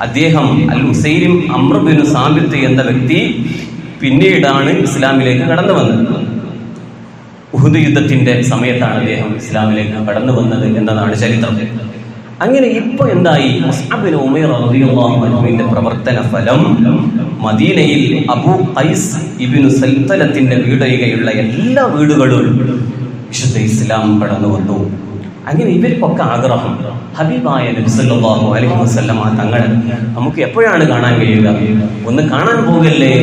അദ്ദേഹം അൽ ഉസൈരിം അംർ ബിൻ സാബിത്ത് എന്ന വ്യക്തി പിന്നീടാണ് ഇസ്ലാമിലേക്ക് കടന്നു വന്നത്. ഉഹുദ് യുദ്ധത്തിന്റെ സമയത്താണ് അദ്ദേഹം ഇസ്ലാമിലേക്ക് കടന്നു വന്നത് എന്നതാണ് ചരിത്രം. അങ്ങനെ ഇപ്പൊ എന്തായി? മുസ്അബ് ബിൻ ഉമൈർ റളിയല്ലാഹു അൻഹുവിന്റെ പ്രവർത്തന ഫലം മദീനയിൽ അബൂ ഖൈസ് ഇബ്നു സൽതലത്തിന്റെ വീടൊഴികെയുള്ള എല്ലാ വീടുകളും വിശുദ്ധ ഇസ്ലാം കടന്നു വന്നു. അങ്ങനെ ഇവർക്കൊക്കെ ആഗ്രഹം, ഹബീബായ നബി സല്ലല്ലാഹു അലൈഹി വസല്ലമ തങ്ങളെ നമുക്ക് എപ്പോഴാണ് കാണാൻ കഴിയുക? ഒന്ന് കാണാൻ പോകല്ലേ?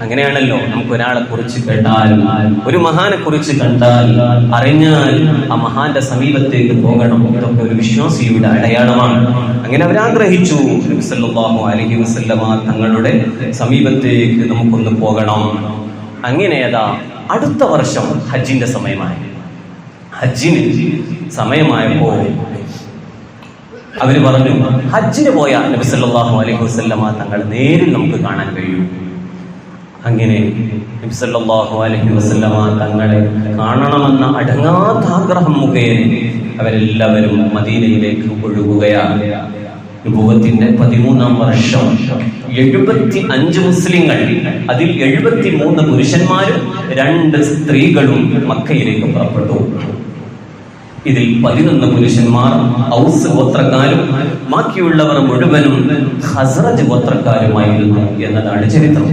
അങ്ങനെയാണല്ലോ, നമുക്ക് ഒരാളെ കുറിച്ച് കേട്ടാൽ, ഒരു മഹാനെ കുറിച്ച് കണ്ടാൽ, അറിഞ്ഞാൽ ആ മഹാന്റെ സമീപത്തേക്ക് പോകണം. ഇതൊക്കെ ഒരു വിശ്വാസിയുടെ അടയാളമാണ്. അങ്ങനെ അവരാഗ്രഹിച്ചു, നബി സല്ലല്ലാഹു അലൈഹി വസല്ലമ തങ്ങളുടെ സമീപത്തേക്ക് നമുക്കൊന്ന് പോകണം. അങ്ങനെ ഏതാ അടുത്ത വർഷം ഹജ്ജിന്റെ സമയമായി. ഹജ്ജിന് സമയമായപ്പോ അവര് പറഞ്ഞു, ഹജ്ജിന് പോയ നബി സല്ലല്ലാഹു അലൈഹി വസല്ലമ തങ്ങൾ നേരിൽ നമുക്ക് കാണാൻ കഴിയും. അങ്ങനെ നബി സല്ലല്ലാഹു അലൈഹി വസല്ലമ തങ്ങളെ കാണണമെന്ന അടങ്ങാത്ത ആഗ്രഹം മുഖേന അവരെല്ലാവരും മദീനയിലേക്ക് ഒഴുകുകയാണ്. നുബുവത്തിന്റെ 13-ാം വർഷം 75 മുസ്ലിങ്ങൾ, അതിൽ 73 പുരുഷന്മാരും 2 സ്ത്രീകളും മക്കയിലേക്ക് പുറപ്പെട്ടു. ഇതിൽ 11 പുരുഷന്മാർ ഔസ് ഗോത്രക്കാരും ബാക്കിയുള്ളവർ മുഴുവനും ഖസ്റജ് ഗോത്രക്കാരുമായിരുന്നു എന്നതാണ് ചരിത്രം.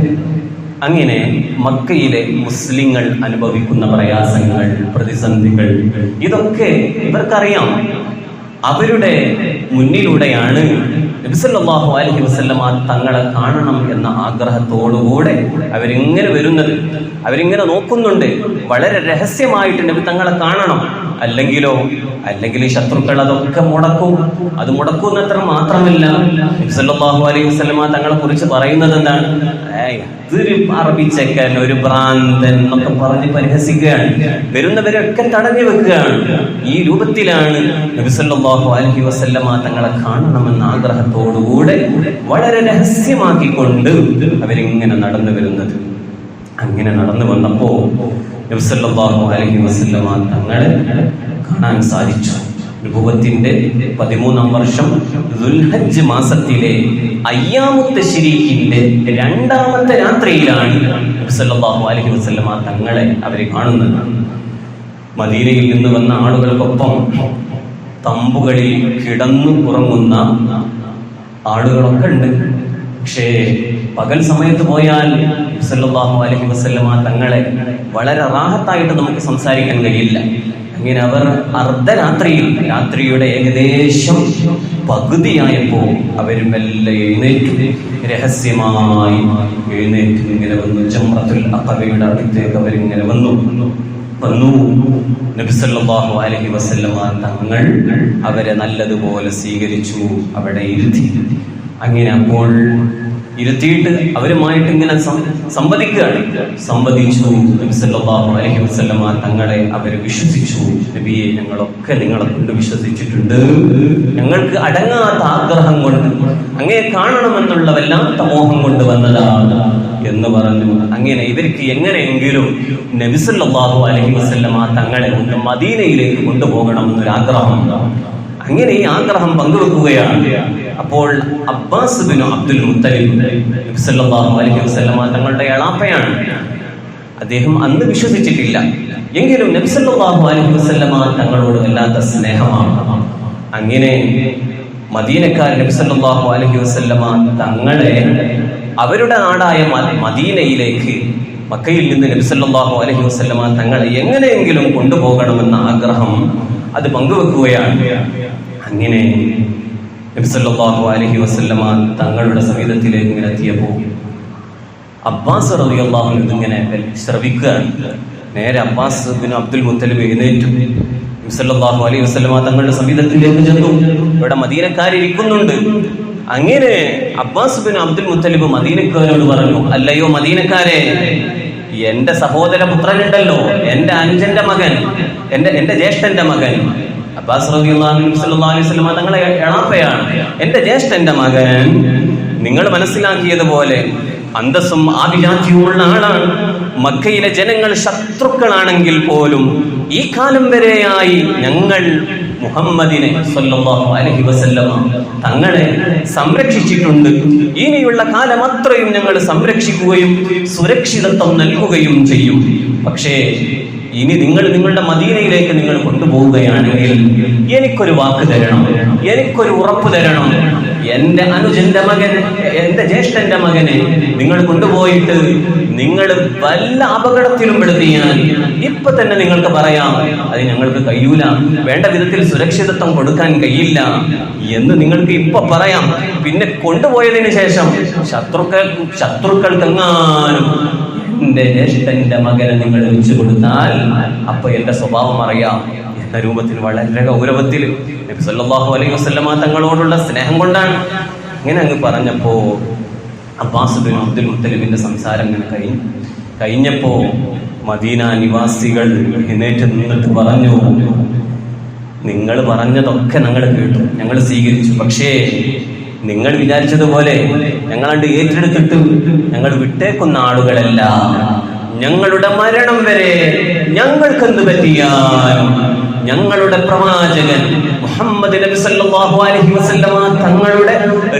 അങ്ങനെ മക്കയിലെ മുസ്ലിങ്ങൾ അനുഭവിക്കുന്ന പ്രയാസങ്ങൾ, പ്രതിസന്ധികൾ, ഇതൊക്കെ ഇവർക്കറിയാം. അവരുടെ മുന്നിലൂടെയാണ് നബി സല്ലല്ലാഹു അലൈഹി വസല്ലമ തങ്ങളെ കാണണം എന്ന ആഗ്രഹത്തോടുകൂടെ അവരിങ്ങനെ വരുന്നത്. അവരിങ്ങനെ നോക്കുന്നുണ്ട്, വളരെ രഹസ്യമായിട്ട് നബി തങ്ങളെ കാണണം. അല്ലെങ്കിൽ ശത്രുക്കൾ അതൊക്കെ മുടക്കും. അത് മുടക്കുന്നത്ര മാത്രമല്ല, നബി സല്ലല്ലാഹു അലൈഹി വസല്ലമ തങ്ങളെ കുറിച്ച് പറയുന്നത് എന്താണ്? ഇതൊരു അറബിച്ചക്കൻ, ഒരു ഭ്രാന്തൻ എന്നൊക്കെ പറഞ്ഞ് പരിഹസിക്കുകയാണ്. വരുന്നവരൊക്കെ തടഞ്ഞു വെക്കുകയാണ്. ഈ രൂപത്തിലാണ് നബി സല്ലല്ലാഹു അലൈഹി വസല്ലമ തങ്ങളെ കാണണമെന്ന ആഗ്രഹത്തോടുകൂടെ വളരെ രഹസ്യമാക്കിക്കൊണ്ട് അവരിങ്ങനെ നടന്നു വരുന്നത്. അങ്ങനെ നടന്നു വന്നപ്പോ നബി സല്ലല്ലാഹു അലൈഹി വസല്ലമ തങ്ങളെ കാണാൻ സാധിച്ചു. നുബുവത്തിന്റെ 13-ാം വർഷം ദുൽഹജ്ജ് മാസത്തിലെ അയ്യാമുത്ത് തശ്രീഖിന്റെ 2ാമത്തെ രാത്രിയിലാണ് നബി സല്ലല്ലാഹു അലൈഹി വസല്ലമ തങ്ങളെ അവരെ കാണുന്നത്. മദീനയിൽ നിന്ന് വന്ന ആളുകൾക്കൊപ്പം തമ്പുകളിൽ കിടന്നു ഉറങ്ങുന്ന ആളുകളൊക്കെ ഉണ്ട്. പക്ഷേ പകൽ സമയത്ത് പോയാൽ സല്ലല്ലാഹു അലൈഹി വസല്ലമ തങ്ങളെ വളരെ റാഹത്തായിട്ട് നമുക്ക് സംസാരിക്കാൻ കഴിയില്ല. അങ്ങനെ അവർ അർദ്ധരാത്രിയിൽ, രാത്രിയുടെ ഏകദേശം പകുതിയായപ്പോ അവർ മെല്ലെ എഴുന്നേറ്റു. രഹസ്യമായി എഴുന്നേറ്റ് ഇങ്ങനെ വന്നു. ജംറത്തുൽ അഖബയുടെ അടുത്തേക്ക് അവരിങ്ങനെ വന്നു. നബി സല്ലല്ലാഹു അലൈഹി വസല്ലമ തങ്ങൾ അവരെ നല്ലതുപോലെ സ്വീകരിച്ചു, അവിടെ ഇരുത്തി. അങ്ങനെ അപ്പോൾ ഇരുത്തിയിട്ട് അവരുമായിട്ട് ഇങ്ങനെ സംവദിച്ചു. നബി സല്ലല്ലാഹു അലൈഹി വസല്ലമ തങ്ങളെ അവർ വിശ്വസിച്ചു. നബിയെ, ഞങ്ങളൊക്കെ നിങ്ങളെ കൊണ്ട് വിശ്വസിച്ചിട്ടുണ്ട്. ഞങ്ങൾക്ക് അടങ്ങാത്ത ആഗ്രഹം കൊണ്ട്, അങ്ങയെ കാണണമെന്നുള്ള വല്ലാത്ത മോഹം കൊണ്ട് വന്നതാണ് എന്ന് പറഞ്ഞു. അങ്ങനെ ഇവർക്ക് എങ്ങനെയെങ്കിലും നബി സല്ലല്ലാഹു അലൈഹി വസല്ലമ തങ്ങളെ കൊണ്ട് മദീനയിലേക്ക് കൊണ്ടുപോകണം എന്നൊരാഗ്രഹം. അങ്ങനെ ഈ ആഗ്രഹം പങ്കുവെക്കുകയാണ്. അപ്പോൾ അബ്ബാസ് ബിൻ അബ്ദുൽ മുത്തലിബ്, നബി സല്ലല്ലാഹു അലൈഹി വസല്ലമ തങ്ങളുടെ എളാപ്പയാണ്, അദ്ദേഹം അന്ന് വിശ്വസിച്ചിട്ടില്ല. എങ്കിലും നബി സല്ലല്ലാഹു അലൈഹി വസല്ലമ തങ്ങളോട് വല്ലാത്ത സ്നേഹമാണ്. അങ്ങനെ മദീനക്കാർ നബി സല്ലല്ലാഹു അലൈഹി വസല്ലമ തങ്ങളെ അവരുടെ നാടായ മദീനയിലേക്ക്, മക്കയിൽ നിന്ന് നബി സല്ലല്ലാഹു അലൈഹി വസല്ലമ തങ്ങളെ എങ്ങനെയെങ്കിലും കൊണ്ടുപോകണമെന്ന ആഗ്രഹം അത് പങ്കുവെക്കുകയാണ്. അങ്ങനെ നബി സല്ലല്ലാഹു അലൈഹി വസല്ലമ തങ്ങളുടെ സമീപത്തിലേക്ക് ഇങ്ങനെ എത്തിയപ്പോൾ അബ്ബാസ് റളിയല്ലാഹു അൻഹു ഇങ്ങനെ ശ്രവിക്കുകയാണ്. നേരെ അബ്ബാസ് ബിൻ അബ്ദുൽ മുത്തലിബ് എഴുന്നേറ്റു നബി സല്ലല്ലാഹു അലൈഹി വസല്ലമ തങ്ങളുടെ സമീപത്തിലേക്ക് ചെന്നു. ഇവിടെ മദീനക്കാരിരിക്കുന്നുണ്ട്. അങ്ങനെ അബ്ബാസ് ബിൻ അബ്ദുൽ മുത്തലിബ് മദീനക്കാരോട് പറഞ്ഞു, അല്ലയോ മദീനക്കാരെ, എന്റെ സഹോദര പുത്രനുണ്ടല്ലോ, എന്റെ അനുജന്റെ മകൻ, എന്റെ ജ്യേഷ്ഠന്റെ മകൻ. അബ്ബാസ് റളിയല്ലാഹു അൻഹു സല്ലല്ലാഹു അലൈഹി വസല്ലമ തങ്ങളെ എളാപ്പയാണ്. എന്റെ ജ്യേഷ്ഠന്റെ മകൻ നിങ്ങൾ മനസ്സിലാക്കിയതുപോലെ അന്തസ്സും ആഭിജാത്യവുമുള്ള ആളാണ്. മക്കയിലെ ജനങ്ങൾ ശത്രുക്കളാണെങ്കിൽ പോലും ഈ കാലം വരെയായി ഞങ്ങൾ മുഹമ്മദിനെ സല്ലല്ലാഹു അലൈഹി വസല്ലമ തങ്ങളെ സംരക്ഷിച്ചിട്ടുണ്ട്. ഇനിയുള്ള കാലം അത്രയും ഞങ്ങൾ സംരക്ഷിക്കുകയും സുരക്ഷിതത്വം നൽകുകയും ചെയ്യും. പക്ഷേ ഇനി നിങ്ങൾ നിങ്ങളുടെ മദീനയിലേക്ക് നിങ്ങൾ കൊണ്ടുപോവുകയാണെങ്കിൽ എനിക്കൊരു വാക്ക് തരണം, എനിക്കൊരു ഉറപ്പ് തരണം. എന്റെ അനുജന്റെ മകൻ, എന്റെ ജ്യേഷ്ഠന്റെ മകനെ നിങ്ങൾ കൊണ്ടുപോയിട്ട് നിങ്ങൾ വല്ല അപകടത്തിലും പെടുത്തിയാൽ ഇപ്പൊ തന്നെ നിങ്ങൾക്ക് പറയാം, അത് ഞങ്ങൾക്ക് കഴിയൂല, വേണ്ട വിധത്തിൽ സുരക്ഷിതത്വം കൊടുക്കാൻ കഴിയില്ല എന്ന് നിങ്ങൾക്ക് ഇപ്പൊ പറയാം. പിന്നെ കൊണ്ടുപോയതിനു ശേഷം ശത്രുക്കൾക്കെങ്ങാനും എന്റെ ജ്യേഷ്ഠന്റെ മകനെ നിങ്ങൾ വെച്ചു കൊടുത്താൽ അപ്പൊ എന്റെ സ്വഭാവം അറിയാം എന്ന രൂപത്തിൽ വളരെ ഗൗരവത്തിൽ നബി സല്ലല്ലാഹു അലൈഹി വസല്ലമ തങ്ങളോടുള്ള സ്നേഹം കൊണ്ടാണ് ഇങ്ങനെ അങ്ങ് പറഞ്ഞപ്പോ അബ്ബാസ് ബിൻ അബ്ദുൽ മുത്തലിബിന്റെ സംസാരം ഇങ്ങനെ കഴിഞ്ഞപ്പോ മദീന നിവാസികൾ എഴുന്നേറ്റ് നിന്നിട്ട് പറഞ്ഞു, നിങ്ങൾ പറഞ്ഞതൊക്കെ ഞങ്ങൾ കേട്ടു, ഞങ്ങൾ സ്വീകരിച്ചു. പക്ഷേ നിങ്ങൾ വിചാരിച്ചതുപോലെ ഞങ്ങളണ്ട് ഏറ്റെടുത്തിട്ട് ഞങ്ങൾ വിട്ടേക്കുന്ന ആളുകളല്ല. ഞങ്ങളുടെ മരണം വരെ ഞങ്ങൾക്കെന്ത് പറ്റിയാലും ഞങ്ങളുടെ പ്രവാചകൻ മുഹമ്മദ് നബി സല്ലല്ലാഹു അലൈഹി വസല്ലമ തങ്ങളുടെ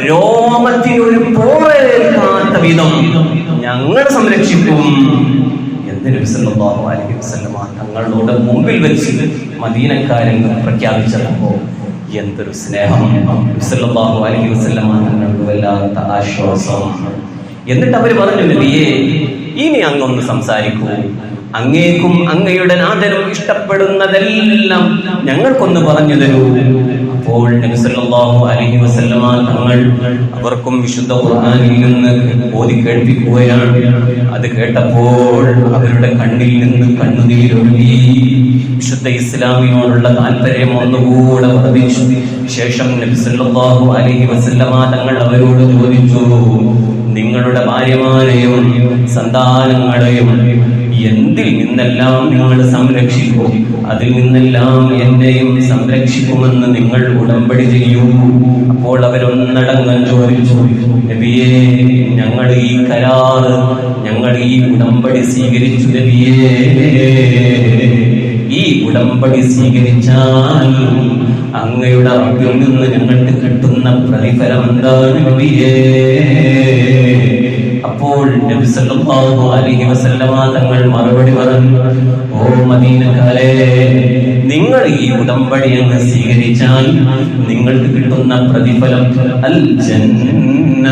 രോമത്തിനൊരു പോറേൽക്കാത്ത വിധം ഞങ്ങൾ സംരക്ഷിക്കും എന്ന് നബി സല്ലല്ലാഹു അലൈഹി വസല്ലമ തങ്ങളുടെ മുമ്പിൽ വെച്ച് മദീനക്കാരങ്ങൾ പ്രഖ്യാപിച്ചപ്പോൾ എന്തൊരു സ്നേഹം! സല്ലല്ലാഹു അലൈഹി വസല്ലമ തങ്ങൾക്ക് വല്ലാത്ത ആശ്വാസം. എന്നിട്ട് അവർ പറഞ്ഞു, നബിയേ, ഇനി അങ്ങൊന്ന് സംസാരിക്കൂ, അങ്ങേക്കും അങ്ങയുടെ നാഥനും ഇഷ്ടപ്പെടുന്നതെല്ലാം ഞങ്ങൾക്കൊന്ന് പറഞ്ഞു തരൂ. അപ്പോൾ നബി സല്ലല്ലാഹു അലൈഹി വസല്ലമ തങ്ങൾ അവർക്കും വിശുദ്ധ ഖുർആനിൽ നിന്ന് ഓതി കേൾപ്പിക്കുകയാണ്. അത് കേട്ടപ്പോൾ അവരുടെ കണ്ണിൽ നിന്ന് കണ്ണുനീരൊഴുകി. വിശുദ്ധ ഇസ്ലാമിനോടുള്ള താല്പര്യം ഒന്നുകൂടെ വർദ്ധിച്ചു. ശേഷം നബി സല്ലല്ലാഹു അലൈഹി വസല്ലമ തങ്ങൾ അവരോട് ചോദിച്ചു, നിങ്ങളുടെ ഭാര്യമാരെയും സന്താനങ്ങളെയും എന്തിൽ നിന്നെല്ലാം നിങ്ങൾ സംരക്ഷിക്കും, അതിൽ നിന്നെല്ലാം എന്നെയും സംരക്ഷിക്കുമെന്ന് നിങ്ങൾ ഉടമ്പടി ചെയ്യൂ. അപ്പോൾ അവരൊന്നടങ്കം ചോദിച്ചു, നബിയേ, ഞങ്ങൾ ഈ കരാറ്, ഞങ്ങൾ ഈ ഉടമ്പടി സ്വീകരിച്ചു നബിയേ. ഈ ഉടമ്പടി സ്വീകരിച്ചാൽ അങ്ങയുടെ റബ്ബിൽ നിന്ന് ഞങ്ങൾക്ക് കിട്ടുന്ന പ്രതിഫലം എന്താണ് നബിയേ? അപ്പോൾ നബി സല്ലല്ലാഹു അലൈഹി വസല്ലമ തങ്ങൾ മറുപടി പറഞ്ഞു, ഓ മദീനക്കാരെ, നിങ്ങൾ ഈ ഉടമ്പടി അങ്ങ് സ്വീകരിച്ചാൽ നിങ്ങൾക്ക് കിട്ടുന്ന പ്രതിഫലം അൽ ജന്ന,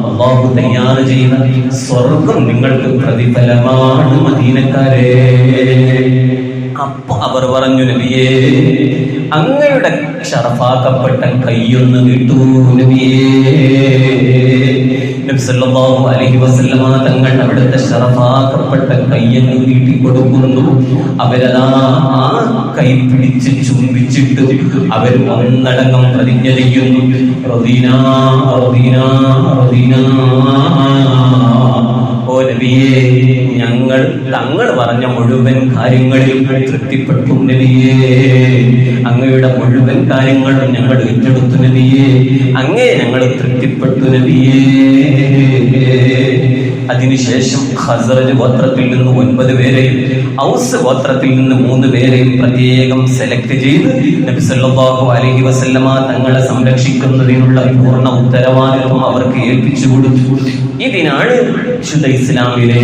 അല്ലാഹു തയ്യാർ ചെയ്ത സ്വർഗം നിങ്ങൾക്ക് പ്രതിഫലമാണ് മദീനക്കാരെ. അപ്പൊ അവർ പറഞ്ഞു, നബിയേ, അങ്ങയുടെ ശറഫാക്കപ്പെട്ട കൈയൊന്ന് കിട്ടൂ നബിയേ. നബി സല്ലല്ലാഹു അലൈഹി വസല്ലമ തങ്ങൾ അവിടുത്തെ ശറഫാക്കപ്പെട്ട കൈയൊന്ന് നീട്ടിക്കൊടുക്കുന്നു. അവരതാ ആ കൈ പിടിച്ച് ചുംബിച്ചിട്ട് അവർ ഒന്നടങ്കം പ്രതിജ്ഞ ചെയ്യുന്നു, റദീനാ റദീനാ റദീനാ. ഓ നബിയേ, ഞങ്ങൾ തങ്ങൾ പറഞ്ഞ മുഴുവൻ കാര്യങ്ങളിൽ തൃപ്തിപ്പെട്ടു നബിയേ. അങ്ങയുടെ മുഴുവൻ കാര്യങ്ങളും ഞങ്ങൾ ഏറ്റെടുത്തു നബിയേ. അങ്ങേ ഞങ്ങൾ തൃപ്തിപ്പെട്ടു നബിയേ. അതിനുശേഷം ഖസ്റജ് ഗോത്രത്തിൽ നിന്ന് 9 പേരെയും ഔസ് ഗോത്രത്തിൽ നിന്ന് 3 പേരെയും പ്രത്യേകം സെലക്ട് ചെയ്ത് നബി സല്ലല്ലാഹു അലൈഹി വസല്ലമ തങ്ങളെ സംരക്ഷിക്കുന്നതിനുള്ള പൂർണ്ണ ഉത്തരവാദിത്വം അവർക്ക് ഏൽപ്പിച്ചു കൊടുത്തു. ഇതിനാണ് വിശുദ്ധ ഇസ്ലാമിലെ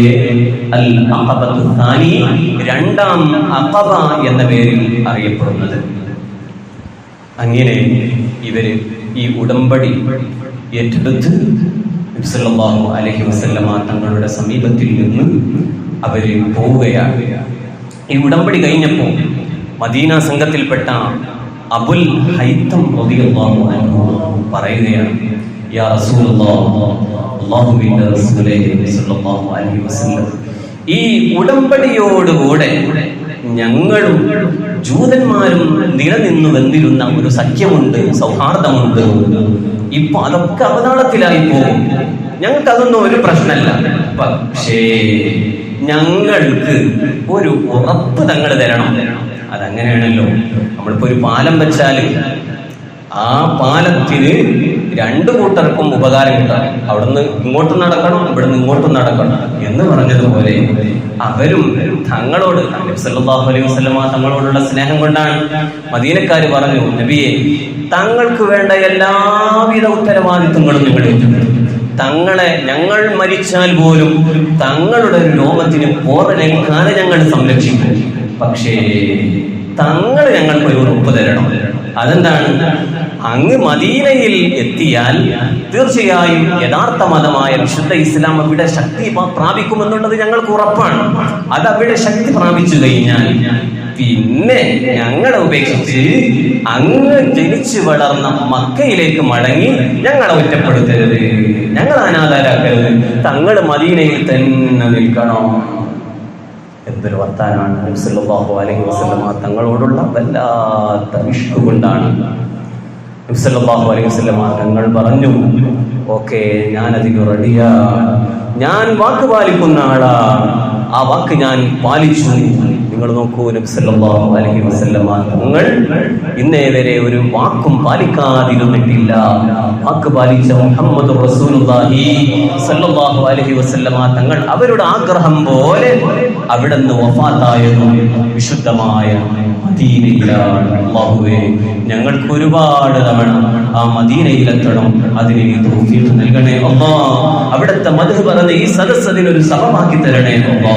അൽ അഖബത്തു സാനി, രണ്ടാം അഖബ എന്ന പേരിൽ അറിയപ്പെടുന്നത്. അങ്ങനെ ഇവര് ഈ ഉടമ്പടി ഏറ്റെടുത്ത് നബി സല്ലല്ലാഹു അലൈഹി വസല്ലമ തങ്ങളുടെ സമീപത്തിൽ നിന്ന് അവര് പോവുകയാണ്. ഈ ഉടമ്പടി കഴിഞ്ഞപ്പോൾ മദീന സംഘത്തിൽപ്പെട്ട അബുൽ ഹൈത്തം റളിയല്ലാഹു അൻഹു പറയുകയാണ്, യാ റസൂലുള്ളാഹ്, അല്ലാഹുവിന്റെ റസൂലേ സല്ലല്ലാഹു അലൈഹി വസല്ലം, ഈ ഉടമ്പടിയോടുകൂടെ ഞങ്ങളും ജൂതന്മാരും നിലനിന്നു വന്നിരുന്ന ഒരു സഖ്യമുണ്ട്, സൗഹാർദ്ദമുണ്ട്. ഇപ്പൊ അതൊക്കെ അവതാളത്തിലായി പോകും. ഞങ്ങൾക്ക് അതൊന്നും ഒരു പ്രശ്നമല്ല. പക്ഷേ ഞങ്ങൾക്ക് ഒരു ഉറപ്പ് തങ്ങൾ തരണം. അതങ്ങനെയാണല്ലോ, നമ്മളിപ്പോ ഒരു പാലം വെച്ചാൽ ആ പാലത്തിന് 2 കൂട്ടർക്കും ഉപകാരം കിട്ടാൻ അവിടുന്ന് ഇങ്ങോട്ടും നടക്കണം, ഇവിടുന്ന് ഇങ്ങോട്ടും നടക്കണം എന്ന് പറഞ്ഞതുപോലെ അവരും തങ്ങളോട്, നബി സല്ലല്ലാഹു അലൈഹി വസല്ലമ തങ്ങളോടുള്ള സ്നേഹം കൊണ്ടാണ് മദീനക്കാര് പറഞ്ഞു, നബിയെ, തങ്ങൾക്ക് വേണ്ട എല്ലാവിധ ഉത്തരവാദിത്വങ്ങളും നിങ്ങൾ ഏറ്റെടുത്തു. തങ്ങളെ ഞങ്ങൾ മരിച്ചാൽ പോലും തങ്ങളുടെ ഒരു രോമത്തിന് പോറലേൽക്കാതെ ഞങ്ങൾ സംരക്ഷിക്കും. പക്ഷേ തങ്ങൾ ഞങ്ങൾക്ക് ഒരു ഉറപ്പ് തരണം. അതെന്താണ്? അങ്ങ് മദീനയിൽ എത്തിയാൽ തീർച്ചയായും യഥാർത്ഥ മതമായ വിശുദ്ധ ഇസ്ലാം അവിടെ ശക്തി പ്രാപിക്കുമെന്നുള്ളത് ഞങ്ങൾക്ക് ഉറപ്പാണ്. അത് അവിടെ ശക്തി പ്രാപിച്ചു കഴിഞ്ഞാൽ പിന്നെ ഞങ്ങളെ ഉപേക്ഷിച്ച് അങ്ങ് ജനിച്ചു വളർന്ന മക്കയിലേക്ക് മടങ്ങി ഞങ്ങളെ ഒറ്റപ്പെടുത്തരുത്, ഞങ്ങൾ അനാഥാരാക്കരുത്, തങ്ങൾ മദീനയിൽ തന്നെ നിൽക്കണം. എന്തൊരു വർത്താനാണ്! നബി സല്ലല്ലാഹു അലൈഹി വസല്ലമ തങ്ങളോടുള്ള വല്ലാത്ത ഇഷ്ക് കൊണ്ടാണ് നബി സല്ലല്ലാഹു അലൈഹി വസല്ലമ തങ്ങൾ പറഞ്ഞു, ഓക്കെ, ഞാനതിന് റെഡിയാ, ഞാൻ വാക്ക് പാലിക്കുന്ന ആളാണ്, ആ വാക്ക് ഞാൻ പാലിച്ചു. നിങ്ങൾ നോക്കൂ, നബി സല്ലല്ലാഹു അലൈഹി വസല്ലമ തങ്ങൾ ഇന്നേ വരെ ഒരു വാക്കും പാലിക്കാതിരുന്നിട്ടില്ല. വാക്ക് പാലിച്ച മുഹമ്മദ് റസൂലുള്ളാഹി സല്ലല്ലാഹു അലൈഹി വസല്ലമ തങ്ങൾ അവരുടെ ആഗ്രഹം പോലെ അവിടുന്ന് വഫാത്തായതും വിശുദ്ധമായ മദീനയിലാണ്. അല്ലാഹുവേ, ഞങ്ങൾക്ക് ഒരുപാട് തവണ ആ മദീനയിലെത്തണം, അതിന് തൗഫീഖ് നൽകണേ അല്ലാഹ്. അവിടുത്തെ മദ്ഹ് പറഞ്ഞ ഈ സദസ്സ് അതിനൊരു സബബാക്കി തരണേ അല്ലാഹ്.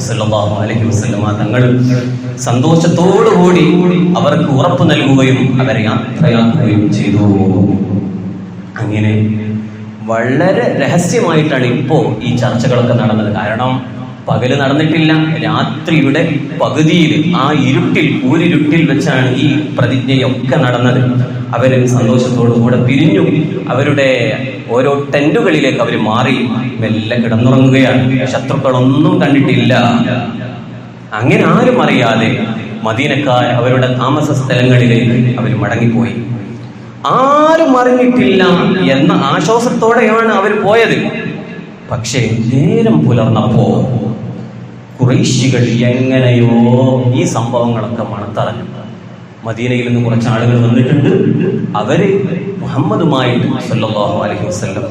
സല്ലല്ലാഹു അലൈഹി വസല്ലമ തങ്ങൾ സന്തോഷത്തോടുകൂടി അവർക്ക് ഉറപ്പ് നൽകുകയും അവരെ യാത്രയാക്കുകയും ചെയ്തു. അങ്ങനെ വളരെ രഹസ്യമായിട്ടാണ് ഇപ്പോ ഈ ചർച്ചകളൊക്കെ നടന്നത്. കാരണം പകല് നടന്നിട്ടില്ല, രാത്രിയുടെ പകുതിയിൽ ആ ഊരിരുട്ടിൽ വെച്ചാണ് ഈ പ്രതിജ്ഞയൊക്കെ നടന്നത്. അവര് സന്തോഷത്തോടു കൂടെ പിരിഞ്ഞു. അവരുടെ ഓരോ ടെന്റുകളിലേക്ക് അവർ മാറി മെല്ലെ കിടന്നുറങ്ങുകയാണ്. ശത്രുക്കളൊന്നും കണ്ടിട്ടില്ല. അങ്ങനെ ആരും അറിയാതെ മദീനക്കാർ അവരുടെ താമസ സ്ഥലങ്ങളിലേക്ക് അവർ മടങ്ങിപ്പോയി. ആരും അറിഞ്ഞിട്ടില്ല എന്ന ആശ്വാസത്തോടെയാണ് അവർ പോയത്. പക്ഷേ നേരം പുലർന്നപ്പോ ഖുറൈശികൾ എങ്ങനെയോ ഈ സംഭവങ്ങളൊക്കെ മണത്തറിഞ്ഞു. മദീനയിൽ നിന്ന് കുറച്ച് ആളുകൾ വന്നിട്ടുണ്ട്. അവര് മുഹമ്മദുമായിട്ട് സല്ലല്ലാഹു അലൈഹി വസല്ലം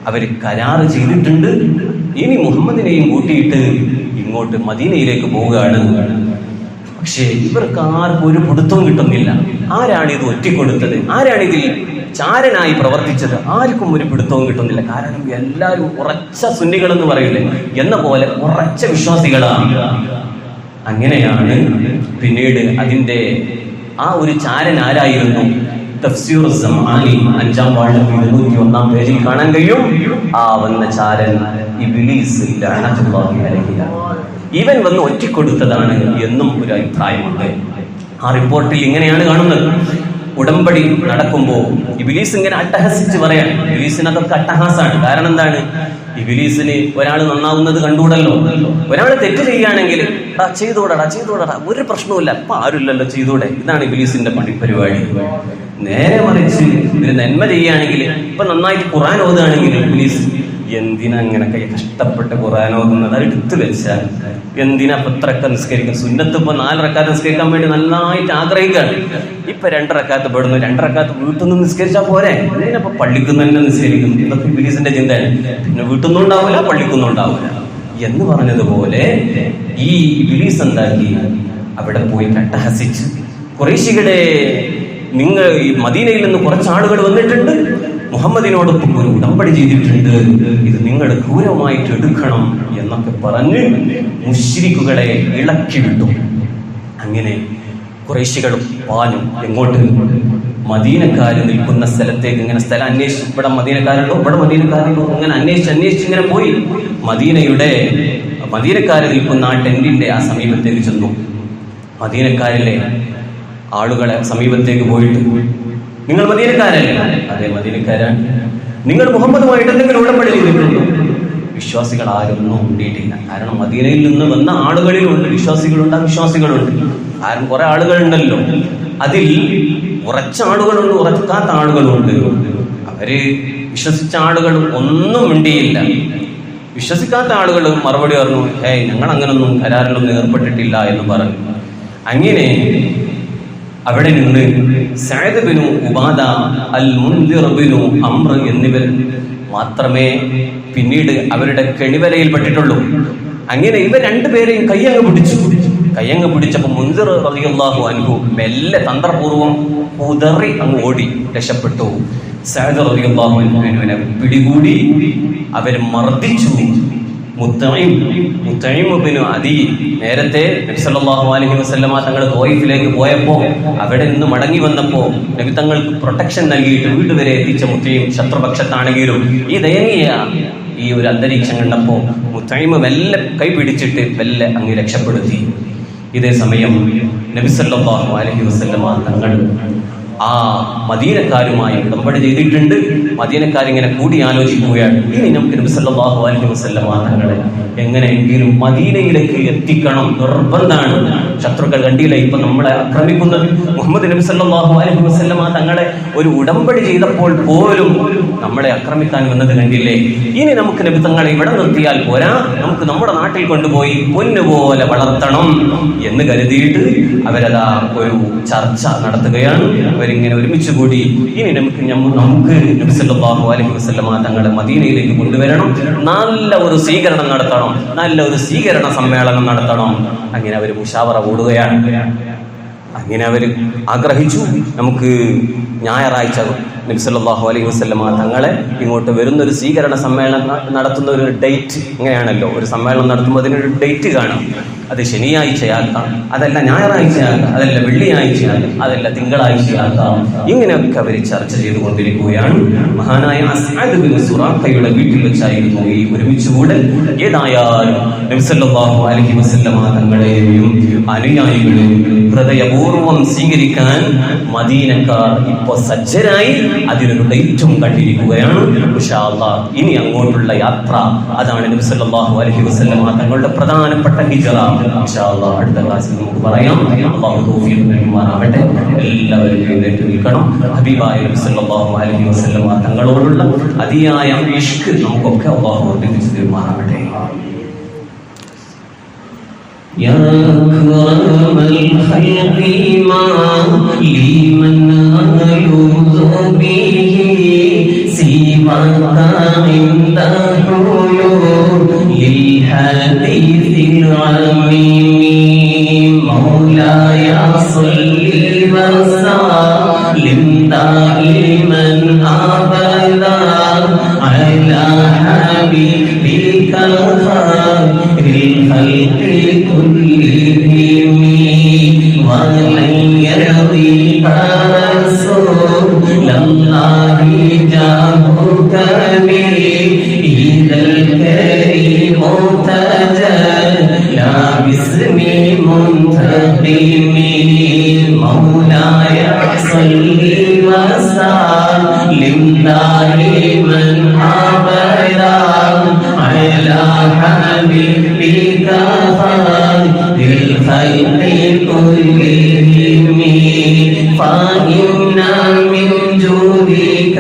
അവര് കരാറ് ചെയ്തിട്ടുണ്ട്. ഇനി മുഹമ്മദിനെയും കൂട്ടിയിട്ട് ഇങ്ങോട്ട് മദീനയിലേക്ക് പോവുകയാണ്. പക്ഷേ ഇവർക്ക് ആർക്കും ഒരു പിടുത്തവും കിട്ടുന്നില്ല. ആരാണിത് ഒറ്റിക്കൊടുത്തത്? ആരാണിതിൽ ചാരനായി പ്രവർത്തിച്ചത്? ആർക്കും ഒരു പിടുത്തവും കിട്ടുന്നില്ല. കാരണം എല്ലാവരും ഉറച്ച സുന്നികൾ എന്ന് പറയില്ലേ എന്ന പോലെ ഉറച്ച വിശ്വാസികളാണ്. അങ്ങനെയാണ് പിന്നീട് അതിന്റെ ആ ഒരു ചാരൻ ആരായിരുന്നു? തഫ്സീർ സമാനി 5-ാം വാള്യം 201-ാം പേജിൽ കാണാൻ കഴിയും. ആ വന്ന ചാരൻ ഇബ്ലീസ് ലഅനത്തുല്ലാഹി അലൈഹി. ഇവൻ വന്ന് ഒറ്റിക്കൊടുത്തതാണ് എന്നും ഒരു അഭിപ്രായമുണ്ട്. ആ റിപ്പോർട്ടിൽ ഇങ്ങനെയാണ് കാണുന്നത്. ഉടമ്പടി നടക്കുമ്പോൾ ഇബ്ലീസ് ഇങ്ങനെ അട്ടഹസിച്ച് പറയാൻ. ഇബ്ലീസിന് അതൊക്കെ അട്ടഹാസാണ്. കാരണം എന്താണ്? ഇബ്ലീസിന് ഒരാൾ നന്നാവുന്നത് കണ്ടുകൂടല്ലോ. ഒരാൾ തെറ്റ് ചെയ്യുകയാണെങ്കിൽ ചെയ്തോടടാ, ഒരു പ്രശ്നവുമില്ല, അപ്പൊ ആരുമില്ലല്ലോ, ചെയ്തൂടെ. ഇതാണ് ഇബ്ലീസിന്റെ പരിപാടി. നേരെ മറിച്ച് ഒരു നന്മ ചെയ്യുകയാണെങ്കിൽ, ഇപ്പൊ നന്നായിട്ട് ഖുർആൻ ഓതുകയാണെങ്കിൽ ഇബ്ലീസ് എന്തിനാ അങ്ങനൊക്കെ കഷ്ടപ്പെട്ട് ഖുർആൻ ഓതുന്നത്? അത് എടുത്തു വെച്ചാൽ എന്തിനാ ഇത്രയൊക്കെ നിസ്കരിക്കും? സുന്നത്ത് ഇപ്പൊ 4 റക്അത്ത് നിസ്കരിക്കാൻ വേണ്ടി നന്നായിട്ട് ആഗ്രഹിക്കുകയാണ്. ഇപ്പൊ 2 റക്അത്ത് പെടുന്നു, 2 റക്അത്ത് വീട്ടിൽ നിന്ന് നിസ്കരിച്ചാൽ പോരെ, അതിനപ്പൊ പള്ളിക്കുന്ന തന്നെ നിസ്കരിക്കും. ഇതൊക്കെ ഇബ്ലീസിന്റെ ചിന്തയാണ്. പിന്നെ വീട്ടിൽ നിന്നും ഉണ്ടാവില്ല, പള്ളിക്കൊന്നും ഉണ്ടാവില്ല എന്ന് പറഞ്ഞതുപോലെ ഈ ഇബ്ലീസ് എന്താക്കി? അവിടെ പോയി കട്ടഹസിച്ച് ഖുറൈശികളെ, നിങ്ങൾ ഈ മദീനയിൽ നിന്ന് കുറച്ച് ആളുകൾ വന്നിട്ടുണ്ട്, മുഹമ്മദിനോടൊപ്പം ഒരു ഉടമ്പടി ചെയ്തിട്ടുണ്ട്, ഇത് നിങ്ങൾ ഗൗരവമായിട്ട് എടുക്കണം എന്നൊക്കെ പറഞ്ഞ് മുശ്രിക്കുകളെ ഇളക്കി വിട്ടു. അങ്ങനെ ഖുറൈശികൾ പാഞ്ഞു എങ്ങോട്ട്? മദീനക്കാര് നിൽക്കുന്ന സ്ഥലത്തേക്ക്. ഇങ്ങനെ സ്ഥലം അന്വേഷിച്ചു, ഇവിടെ മദീനക്കാരുണ്ടോ, ഇവിടെ മദീനക്കാരുണ്ടോ, അങ്ങനെ അന്വേഷിച്ച് ഇങ്ങനെ പോയി മദീനക്കാര് നിൽക്കുന്ന ആ ടെന്റിന്റെ ആ സമീപത്തേക്ക് ചെന്നു. മദീനക്കാരിലെ ആളുകളെ സമീപത്തേക്ക് പോയിട്ട്, നിങ്ങൾ മദീനക്കാരല്ലേ? അതെ, മദീനക്കാരാണ്. നിങ്ങൾ മുഹമ്മദുമായിട്ട് എന്തെങ്കിലും ഉടമ്പടി ചെയ്തിട്ടുണ്ടോ? വിശ്വാസികൾ ആരൊന്നും ഉണ്ടിയിട്ടില്ല. കാരണം മദീനയിൽ നിന്ന് വന്ന ആളുകളിലുണ്ട് വിശ്വാസികളുണ്ട്, അവിശ്വാസികളുണ്ട്. കാരണം കുറെ ആളുകളുണ്ടല്ലോ, അതിൽ ഉറച്ച ആളുകളുണ്ട്, ഉറക്കാത്ത ആളുകളുണ്ട്. അവര് വിശ്വസിച്ച ആളുകൾ ഒന്നും മിണ്ടിയില്ല. വിശ്വസിക്കാത്ത ആളുകൾ മറുപടി പറഞ്ഞു, ഞങ്ങൾ അങ്ങനൊന്നും കരാറിലൊന്നും ഏർപ്പെട്ടിട്ടില്ല എന്ന് പറഞ്ഞു. അങ്ങനെ അവിടെ നിന്ന് സഅദ് ബിനു ഉബാദ, അൽ മുൻദിർ ബിനു അംർ എന്നിവർ മാത്രമേ പിന്നീട് അവരുടെ കെണിവലയിൽ പെട്ടിട്ടുള്ളൂ. അങ്ങനെ ഇവർ 2 പേരെയും കയ്യങ്ങ് പിടിച്ചപ്പോൾ മുൻദിർ റളിയല്ലാഹു അൻഹു മെല്ലെ തന്ത്രപൂർവം ഉദറി അങ്ങ് ഓടി രക്ഷപ്പെട്ടു. സഅദ് റളിയല്ലാഹു അൻഹുവിനെ പിടികൂടി അവർ മർദ്ദിച്ചു. മുത്തഈം ഇബ്നു അദി നേരത്തെ നബി സല്ലല്ലാഹു അലൈഹി വസല്ലമ തങ്ങൾ ത്വായിഫിലേക്ക് പോയപ്പോൾ അവിടെ നിന്ന് മടങ്ങി വന്നപ്പോൾ നബി തങ്ങൾക്ക് പ്രൊട്ടക്ഷൻ നൽകിയിട്ട് വീട്ടുവരെ എത്തിച്ച മുത്തഈം ശത്രുപക്ഷത്താണെങ്കിലും ഈ ദയനീയ ഈ ഒരു അന്തരീക്ഷം കണ്ടപ്പോൾ മുത്തഈം മെല്ലെ കൈ പിടിച്ചിട്ട് മെല്ലെ അങ്ങ് രക്ഷപ്പെടുത്തി. ഇതേ സമയം നബി സല്ലല്ലാഹു അലൈഹി വസല്ലമ തങ്ങൾ ആ മദീനക്കാരുമായി ഉടമ്പടി ചെയ്തിട്ടുണ്ട്. മദീനക്കാരിങ്ങനെ കൂടി ആലോചിക്കുകയാണ്, ഇനി നമുക്ക് നബി സല്ലല്ലാഹു അലൈഹി വസല്ലമ തങ്ങളെ എങ്ങനെയെങ്കിലും മദീനയിലേക്ക് എത്തിക്കണം, നിർബന്ധമാണ്. ശത്രുക്കൾ കണ്ടില്ല ഇപ്പൊ നമ്മളെ ആക്രമിക്കുന്നത്. മുഹമ്മദ് നബി സല്ലല്ലാഹു അലൈഹി വസല്ലമ തങ്ങളെ ഒരു ഉടമ്പടി ചെയ്തപ്പോൾ പോലും നമ്മളെ ആക്രമിക്കാൻ വന്നത് കണ്ടില്ലേ. ഇനി നമുക്ക് നബി തങ്ങളെ ഇവിടെ നിർത്തിയാൽ പോരാ, നമുക്ക് നമ്മുടെ നാട്ടിൽ കൊണ്ടുപോയി പൊന്നുപോലെ വളർത്തണം എന്ന് കരുതിയിട്ട് അവരതാ ഒരു ചർച്ച നടത്തുകയാണ്. അവരിങ്ങനെ ഒരുമിച്ച് കൂടി, ഇനി നമുക്ക് നബി സല്ലല്ലാഹു അലൈഹി വസല്ലമ തങ്ങളെ മദീനയിലേക്ക് കൊണ്ടുവരണം, നല്ല ഒരു സ്വീകരണം നടത്തണം, നല്ല ഒരു സ്വീകരണ സമ്മേളനം നടത്തണം. അങ്ങനെ അവർ മുശാവറ കൂടുകയാണ്. അങ്ങനെ അവർ ആഗ്രഹിച്ചു, നമുക്ക് ഞായറാഴ്ച നബി സല്ലല്ലാഹു അലൈഹി വസല്ലമ തങ്ങളെ ഇങ്ങോട്ട് വരുന്നൊരു സ്വീകരണ സമ്മേളനം നടത്തുന്ന ഒരു ഡേറ്റ്, ഇങ്ങനെയാണല്ലോ ഒരു സമ്മേളനം നടത്തുമ്പോൾ അതിനൊരു ഡേറ്റ് കാണും. അത് ശനിയാഴ്ചയാക്കാം, അതല്ല ഞായറാഴ്ചയാക്കാം, അതല്ല വെള്ളിയാഴ്ചയാക്കാം, അതല്ല തിങ്കളാഴ്ചയാക്കാം. ഇങ്ങനെയൊക്കെ അവർ ചർച്ച ചെയ്തുകൊണ്ടിരിക്കുകയാണ്. മഹാനായ അസ്അദ് ബിൻ സുറാഖയുടെ വീട്ടിൽ വെച്ചായിരുന്നു ഈ ഒരുമിച്ച് കൂടൽ. ഏതായാലും നബി സല്ലല്ലാഹു അലൈഹി വസല്ലമ തങ്ങളെയും അനുയായികളെയും ഹൃദയപൂർവ്വം സ്വീകരിക്കാൻ മദീനക്കാർ ഇപ്പോൾ സജ്ജരായി. അതിനൊരു ഡേറ്റും കണ്ടിരിക്കുകയാണ്. ഇൻഷാ അല്ലാഹ് ഇനി അങ്ങോട്ടുള്ള യാത്ര, അതാണ് നബി സല്ലല്ലാഹു അലൈഹി വസല്ലമ തങ്ങളുടെ പ്രധാനപ്പെട്ട ഹിജ്റ. ഇൻഷാ അല്ലാഹ് അടുത്ത ക്ലാസ്സിൽ നമുക്ക് പറയാം. അല്ലാഹു തൗഫീഖ് നൽകുമാറാകട്ടെ. എല്ലാവരും എഴുന്നേറ്റ് നിൽക്കണം. ഹബീബായ നബി സല്ലല്ലാഹു അലൈഹി വസല്ലമ തങ്ങളോടുള്ള അതിയായ ഇഷ്ക് നമുക്കൊക്കെ അല്ലാഹു വർദ്ധിപ്പിച്ചു തരുമാറാകട്ടെ. يا أكرم الخلق ما لمن ألوذ به سواك عند حلول للحديث العميم مولاي صل وسلم دائما أبدا على حبيبك خير الخلق كلهم ولن يرضيك رسول الله جاهك به إذا الكريم تجلى باسم منتقم مولاي صل وسلم دائما أبدا على حبيبك خير الخلق كلهم فإن من جودك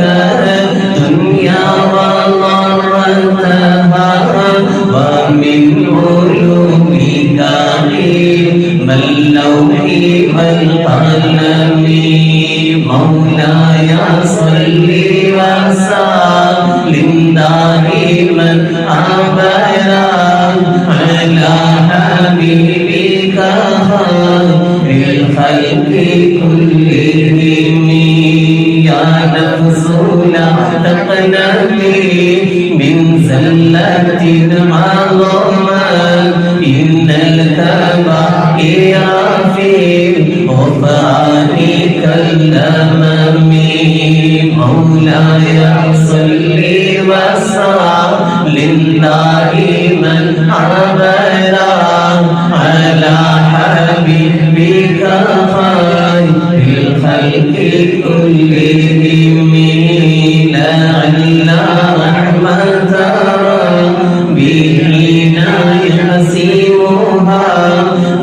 الدنيا وضرتها عظما إن الكبائر في الغفران كالأمم مولاي صل وسلم دائما أبدا على حبيبك خير الخلق كلهم لعل رحمة ربنا يحسبها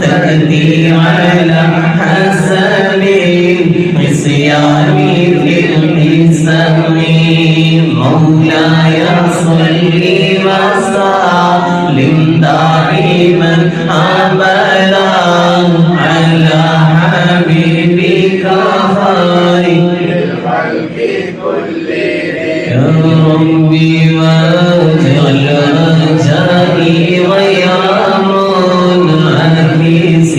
تأتي على حسب عصيان في الحساب مولاي صل وسلم دائما أبدا على حبيبك خير الخلق كلهم يا ربي واجعل رجائي غير منعكس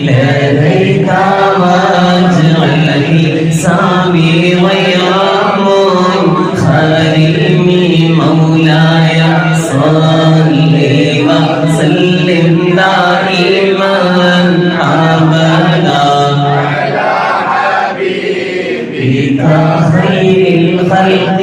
لديك واجعل حسابي غير منخرم مولاي صل وسلم دائما أبدا على حبيبك خير الخلق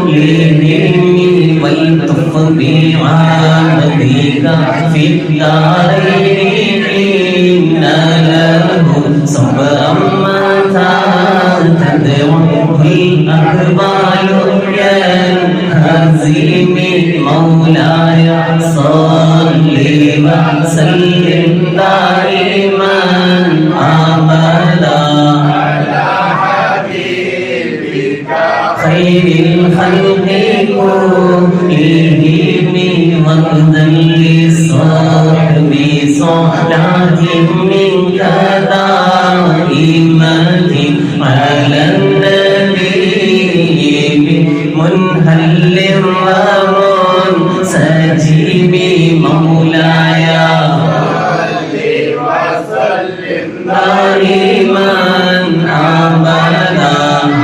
كلهم والطف بعبدك في الدارين إن له صبرا متى تدعوه الأقبال ينهزم مولاي صل وسلم دائما أبدا على حبيبك خير الخلق كلهم وقدا للصحب صلاة منك دائمة على النبي منهل ومنسجم مولاي دائما أبدا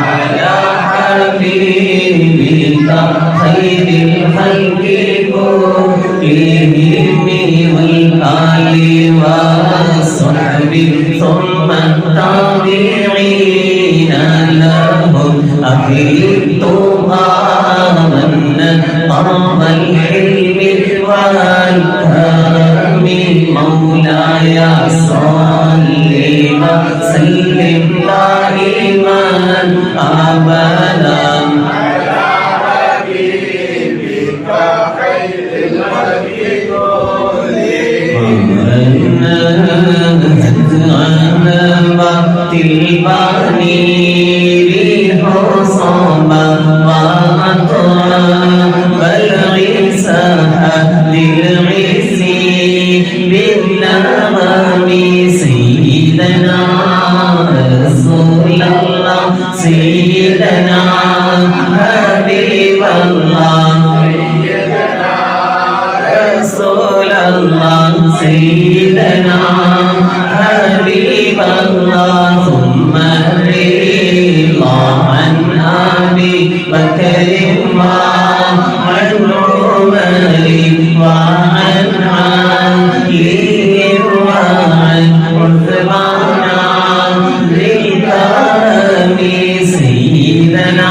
على حبيبك خير الخلق كلهم والآل والصحب ثم التابعين لهم أهل التقى والنقى والحلم والكرم مولاي صل وسلم دائما أبدا على حبيبك خير الخلق كلهم الباني ريح صبا وأطرا والعساها للعز بالنغم سيدنا رسول الله سيدنا حبيب الله سيدنا رسول الله سيدنا حبيب الله ثم الرضا عن أبي بكر وعن عمر وعن علي وعن عثمان لكرم سيدنا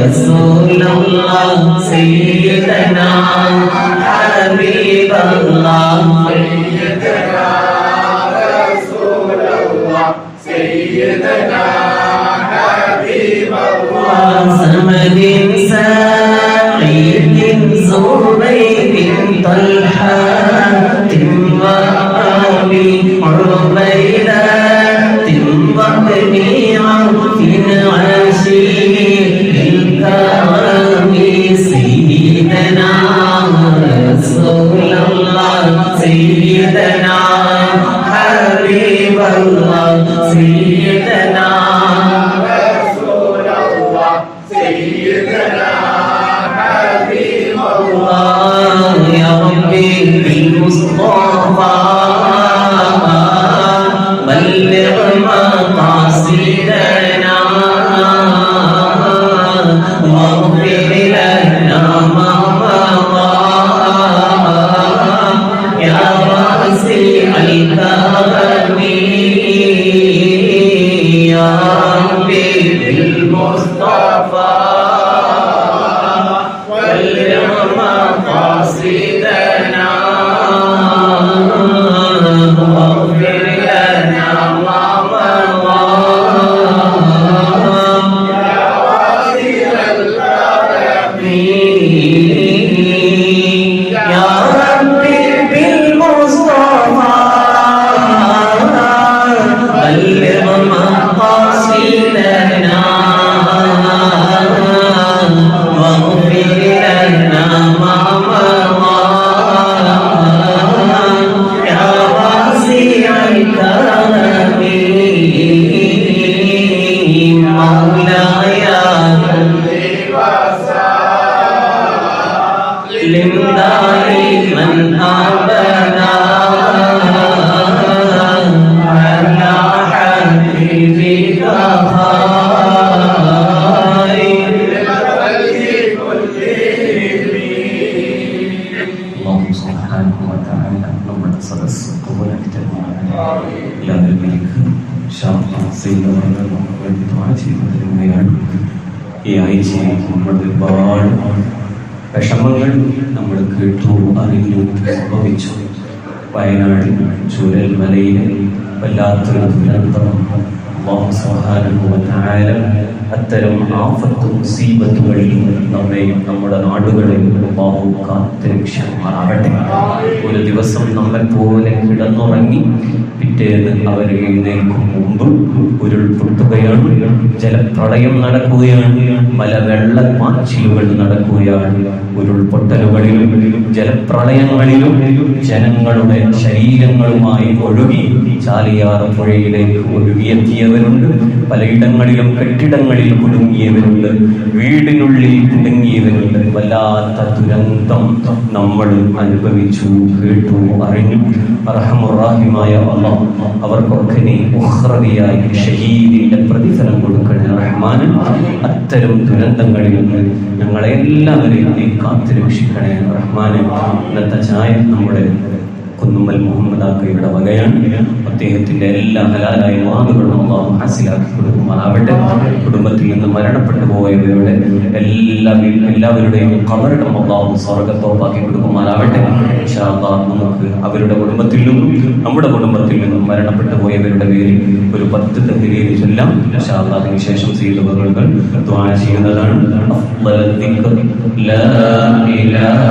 رسول الله سيدنا حبيب الله سيدنا رسول الله سيدنا حبيب الله سمد سعيد زبيد طلحة وأبي عبيدة وابن عوف عشير الكرم سيدنا رسول الله سيدنا حبيب الله سيدنا رسول الله سيدنا حبيب الله يا ربي مقاصدنا واغفر لنا ما مضى يا واسع الكرم يا ربي بالمصطفى بلغ مقاصدنا واغفر لنا ما مضى يا واسع الكرم مولاي سلم دائما أبدا على حبيبك خير الخلق كلهم. الله سبحانه وتعالى നമ്മുടെ സദസ്സ് ചെയ്യുന്നതിനാണ് ഈ ആഴ്ചയിൽ നമ്മൾ ഒരുപാട് വിഷമങ്ങൾ നമ്മൾ കേട്ടു, അറിഞ്ഞു, സംഭവിച്ചു. വയനാട് ചൂരൽമലയിലെ വല്ലാത്തൊരു ദുരന്തം അല്ലാഹു സുബ്ഹാനഹു വ തആല അത്തരം ആഫത്ത് മുസീബത്തുകളിൽ നമ്മെയും നമ്മുടെ നാടുകളെയും അല്ലാഹു കാത്തുരക്ഷിക്കുമാറാകട്ടെ. ഒരു ദിവസം നമ്മെ പോലെ കിടന്നുറങ്ങി പിറ്റേന്ന് അവർ എഴുന്നേൽക്കും മുമ്പ് ഉരുൾപൊട്ടുകയാണ്, ജലപ്രളയം നടക്കുകയാണ്, മലവെള്ളപ്പാച്ചിലുകൾ നടക്കുകയാണ്. ഉരുൾപൊട്ടലുകളിലും ജലപ്രളയങ്ങളിലും ജനങ്ങളുടെ ശരീരങ്ങളുമായി ഒഴുകി ചാലിയാർ പുഴയിലേക്ക് ഒഴുകിയെത്തിയവരുണ്ട്. പലയിടങ്ങളിലും കെട്ടിടങ്ങളിൽ കുടുങ്ങിയവരുണ്ട്, വീടിനുള്ളിൽ കുടുങ്ങിയവരുണ്ട്. വല്ലാത്ത ദുരന്തം നമ്മൾ അനുഭവിച്ചു, കേട്ടു, അറിഞ്ഞു. അർഹമുറാഹിമായ അല്ലാഹ് അവർക്കൊക്കെ നീ ഉഖ്റവിയായി ഷഹീദിന്റെ പ്രതിഫലം കൊടുക്കണേ റഹ്മാൻ. അത്തരം ദുരന്തങ്ങളിൽ നിന്ന് ഞങ്ങളെ എല്ലാവരെയും നീ കാത്തുരക്ഷിക്കണേ റഹ്മാൻ. ഇന്നത്തെ ചായ നമ്മുടെ കുന്നുമ്മൽ മുഹമ്മദ് ആക്കയുടെ വകയാണ്. അദ്ദേഹത്തിന്റെ എല്ലാ ഹലാലായ വാദുകളും അല്ലാഹു ഹാസിലാക്കി കൊടുക്കുമാറാവട്ടെ. കുടുംബത്തിൽ നിന്ന് മരണപ്പെട്ടു പോയവരുടെ എല്ലാവരുടെയും ഖബറിടം അല്ലാഹു സ്വർഗ്ഗത്തോപ്പാക്കി കൊടുക്കുമാറാവട്ടെ. ഇൻഷാ അല്ലാഹ് നമുക്ക് അവരുടെ കുടുംബത്തിൽ നിന്നും നമ്മുടെ കുടുംബത്തിൽ നിന്നും മരണപ്പെട്ടു പോയവരുടെ പേരിൽ ഒരു 10 തഹ്ലീൽ ചൊല്ലാം. ഇൻഷാ അല്ലാഹ് അതിനുശേഷം സയ്യിദുകൾ ദുആ ചെയ്യുന്നതാണ്. അഫ്ളൽ ദിക്ർ ലാ ഇലാഹ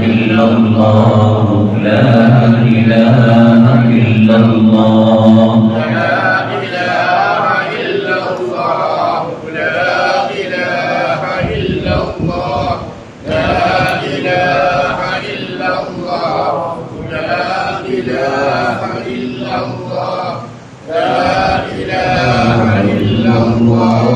ഇല്ലല്ലാഹ് ലാ إله إلا الله لا إله إلا الله لا إله إلا الله لا إله إلا الله لا إله إلا الله لا إله إلا الله